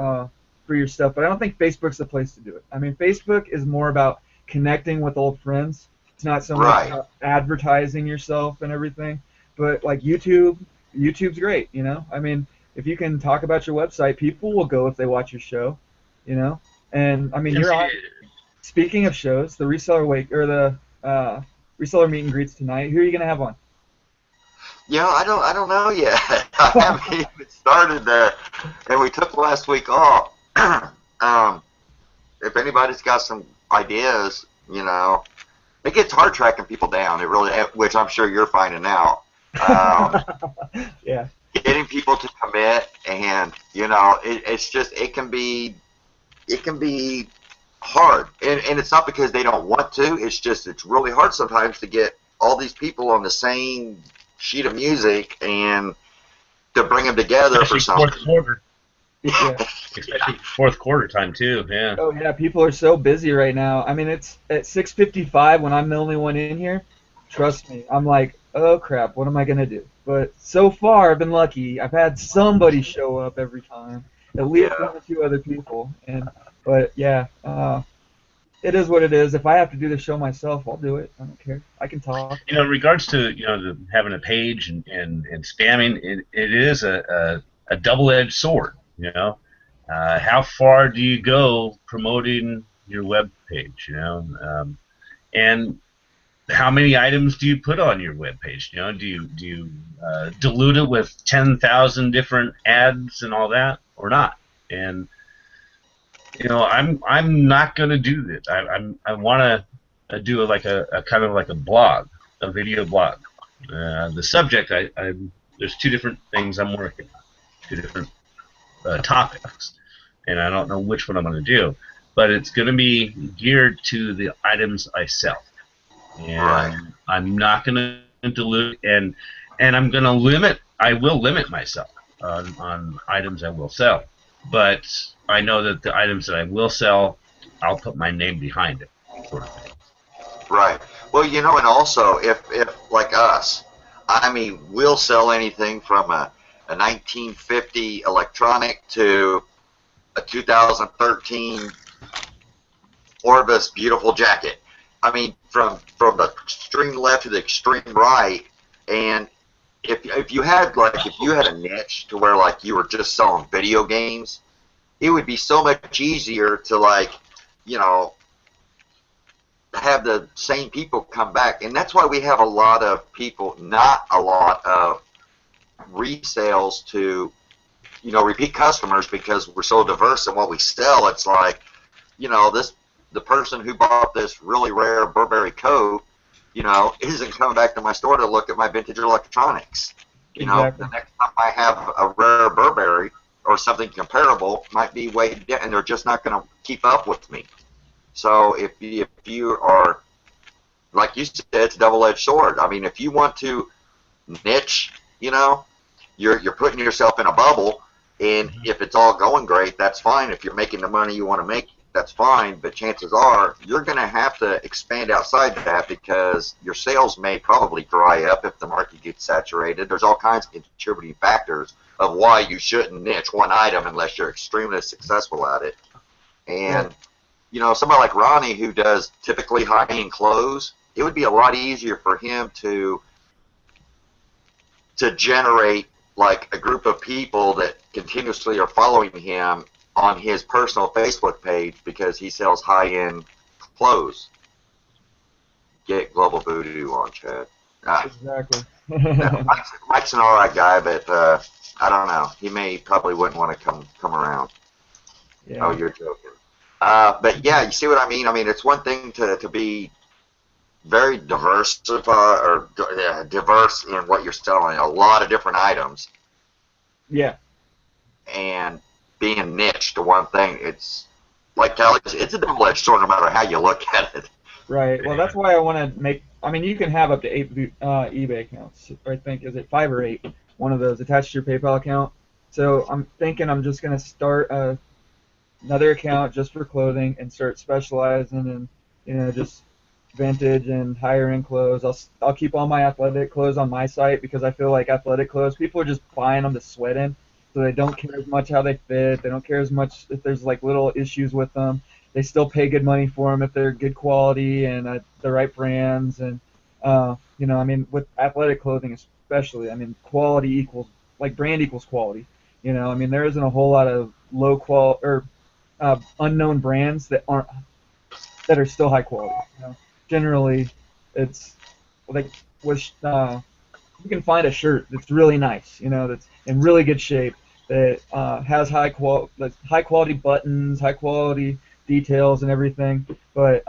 your stuff. But I don't think Facebook's the place to do it. I mean, Facebook is more about connecting with old friends. It's not so much about advertising yourself and everything. But like YouTube's great, you know? I mean, if you can talk about your website, people will go if they watch your show, you know? And I mean, you're on, speaking of shows, the Reseller Reseller meet and greets tonight. Who are you going to have on? Yeah, I don't know yet. I haven't even started that, and we took last week off. If anybody's got some ideas, you know, it gets hard tracking people down. It really, which I'm sure you're finding out. Yeah. Getting people to commit, and you know, it's just it can be hard, and it's not because they don't want to. It's just it's really hard sometimes to get all these people on the same sheet of music and to bring them together for something. Fourth quarter. Yeah. Especially fourth quarter time too. Yeah. Oh yeah, people are so busy right now. I mean, it's at 6:55 when I'm the only one in here. Trust me, I'm like, oh crap, what am I gonna do? But so far, I've been lucky. I've had somebody show up every time, at least one or two other people. But yeah, it is what it is. If I have to do the show myself, I'll do it. I don't care. I can talk. You know, in regards to having a page and spamming, it is a double-edged sword. You know, how far do you go promoting your web page? You know, and how many items do you put on your web page? You know, do you dilute it with 10,000 different ads and all that, or not? And you know, I'm not going to do this. I want to do like a kind of like a blog, a video blog. The subject, there's two different things I'm working on, two different topics, and I don't know which one I'm going to do, but it's going to be geared to the items I sell, and I'm not going to dilute, and I'm going to limit. I will limit myself on items I will sell, but I know that the items that I will sell, I'll put my name behind it, sort of thing. Right. Well, you know, and also if like us, I mean, we'll sell anything from a 1950 electronic to a 2013 Orvis beautiful jacket. I mean, from the extreme left to the extreme right, and if you had a niche to where like you were just selling video games, it would be so much easier to have the same people come back. And that's why we have a lot of people, not a lot of resales to repeat customers, because we're so diverse in what we sell. It's like, the person who bought this really rare Burberry coat, isn't coming back to my store to look at my vintage electronics. Exactly. The next time I have a rare Burberry or something comparable might be way down, and they're just not going to keep up with me. So if you are, like you said, it's a double-edged sword. I mean, if you want to niche, you're putting yourself in a bubble, and if it's all going great, that's fine. If you're making the money you want to make, that's fine. But chances are you're going to have to expand outside that, because your sales may probably dry up if the market gets saturated. There's all kinds of contributing factors of why you shouldn't niche one item unless you're extremely successful at it. And somebody like Ronnie, who does typically high-end clothes, it would be a lot easier for him to generate like a group of people that continuously are following him on his personal Facebook page, because he sells high-end clothes. Get Global Voodoo on, Chad. Exactly. Mike's an alright guy, but I don't know. He probably wouldn't want to come around. Yeah. Oh, you're joking. But yeah, you see what I mean? I mean, it's one thing to be very diverse in what you're selling, a lot of different items. Yeah. And being niche to one thing, it's like Kelly, it's a double-edged sword no matter how you look at it. Right. Well, that's why I want to make. I mean, you can have up to 8 eBay accounts. I think is it 5 or 8? One of those attached to your PayPal account. So I'm thinking I'm just gonna start another account just for clothing and start specializing in just vintage and higher end clothes. I'll keep all my athletic clothes on my site, because I feel like athletic clothes, people are just buying them to sweat in, so they don't care as much how they fit. They don't care as much if there's like little issues with them. They still pay good money for them if they're good quality and the right brands. And I mean, with athletic clothing especially, I mean, quality equals like brand equals quality. I mean, there isn't a whole lot of low quality or unknown brands that are still high quality. Generally, it's like you can find a shirt that's really nice, that's in really good shape, that has high quality buttons, high quality details and everything, but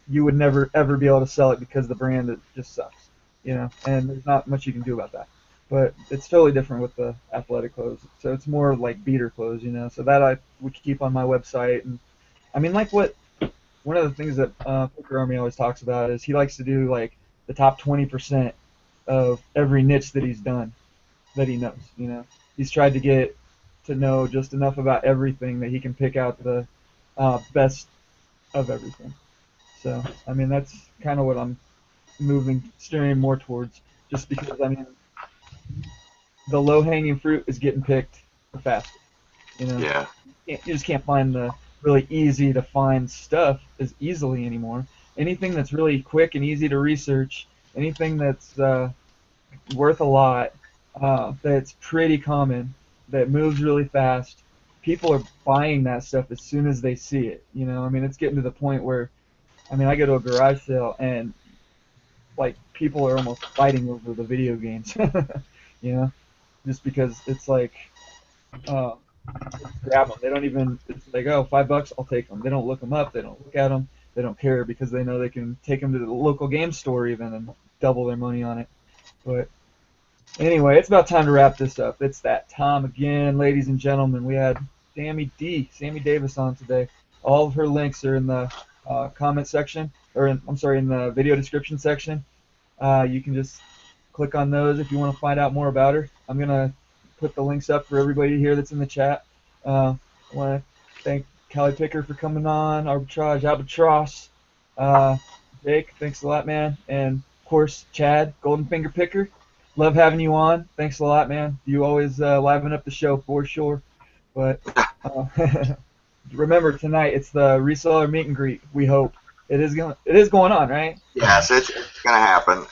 you would never ever be able to sell it because the brand just sucks, and there's not much you can do about that. But it's totally different with the athletic clothes. So it's more like beater clothes, So that I would keep on my website. And I mean, like one of the things that Poker Army always talks about is he likes to do like the top 20% of every niche that he's done, that he knows. He's tried to get to know just enough about everything that he can pick out the best of everything. So I mean, that's kind of what I'm steering more towards, just because I mean, the low-hanging fruit is getting picked the fastest. Yeah. You just can't find the really easy to find stuff as easily anymore. Anything that's really quick and easy to research, anything that's worth a lot, that's pretty common, that moves really fast, people are buying that stuff as soon as they see it. I mean, it's getting to the point where, I mean, I go to a garage sale and like people are almost fighting over the video games, just because it's like, grab them. They don't even. It's like, oh, $5, I'll take them. They don't look them up. They don't look at them. They don't care, because they know they can take them to the local game store even and double their money on it. But anyway, it's about time to wrap this up. It's that time again, ladies and gentlemen. We had Sammy Davis on today. All of her links are in the comment section, or in the video description section. You can just click on those if you want to find out more about her. I'm gonna put the links up for everybody here that's in the chat. I want to thank Callie Picker for coming on, Albatross. Jake, thanks a lot, man. And, of course, Chad, Golden Finger Picker. Love having you on. Thanks a lot, man. You always liven up the show for sure. But remember, tonight it's the reseller meet and greet, we hope. It is going on, right? Yes, it's going to happen.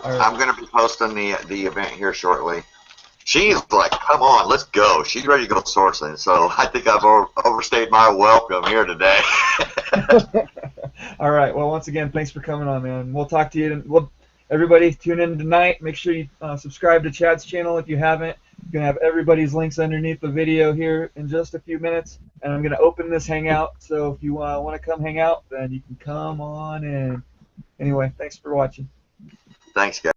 All right. I'm going to be posting the event here shortly. She's like, come on, let's go. She's ready to go sourcing. So I think I've overstayed my welcome here today. All right. Well, once again, thanks for coming on, man. We'll talk to you. Everybody tune in tonight. Make sure you subscribe to Chad's channel if you haven't. You're going to have everybody's links underneath the video here in just a few minutes. And I'm going to open this Hangout. So if you want to come hang out, then you can come on in. Anyway, thanks for watching. Thanks, guys.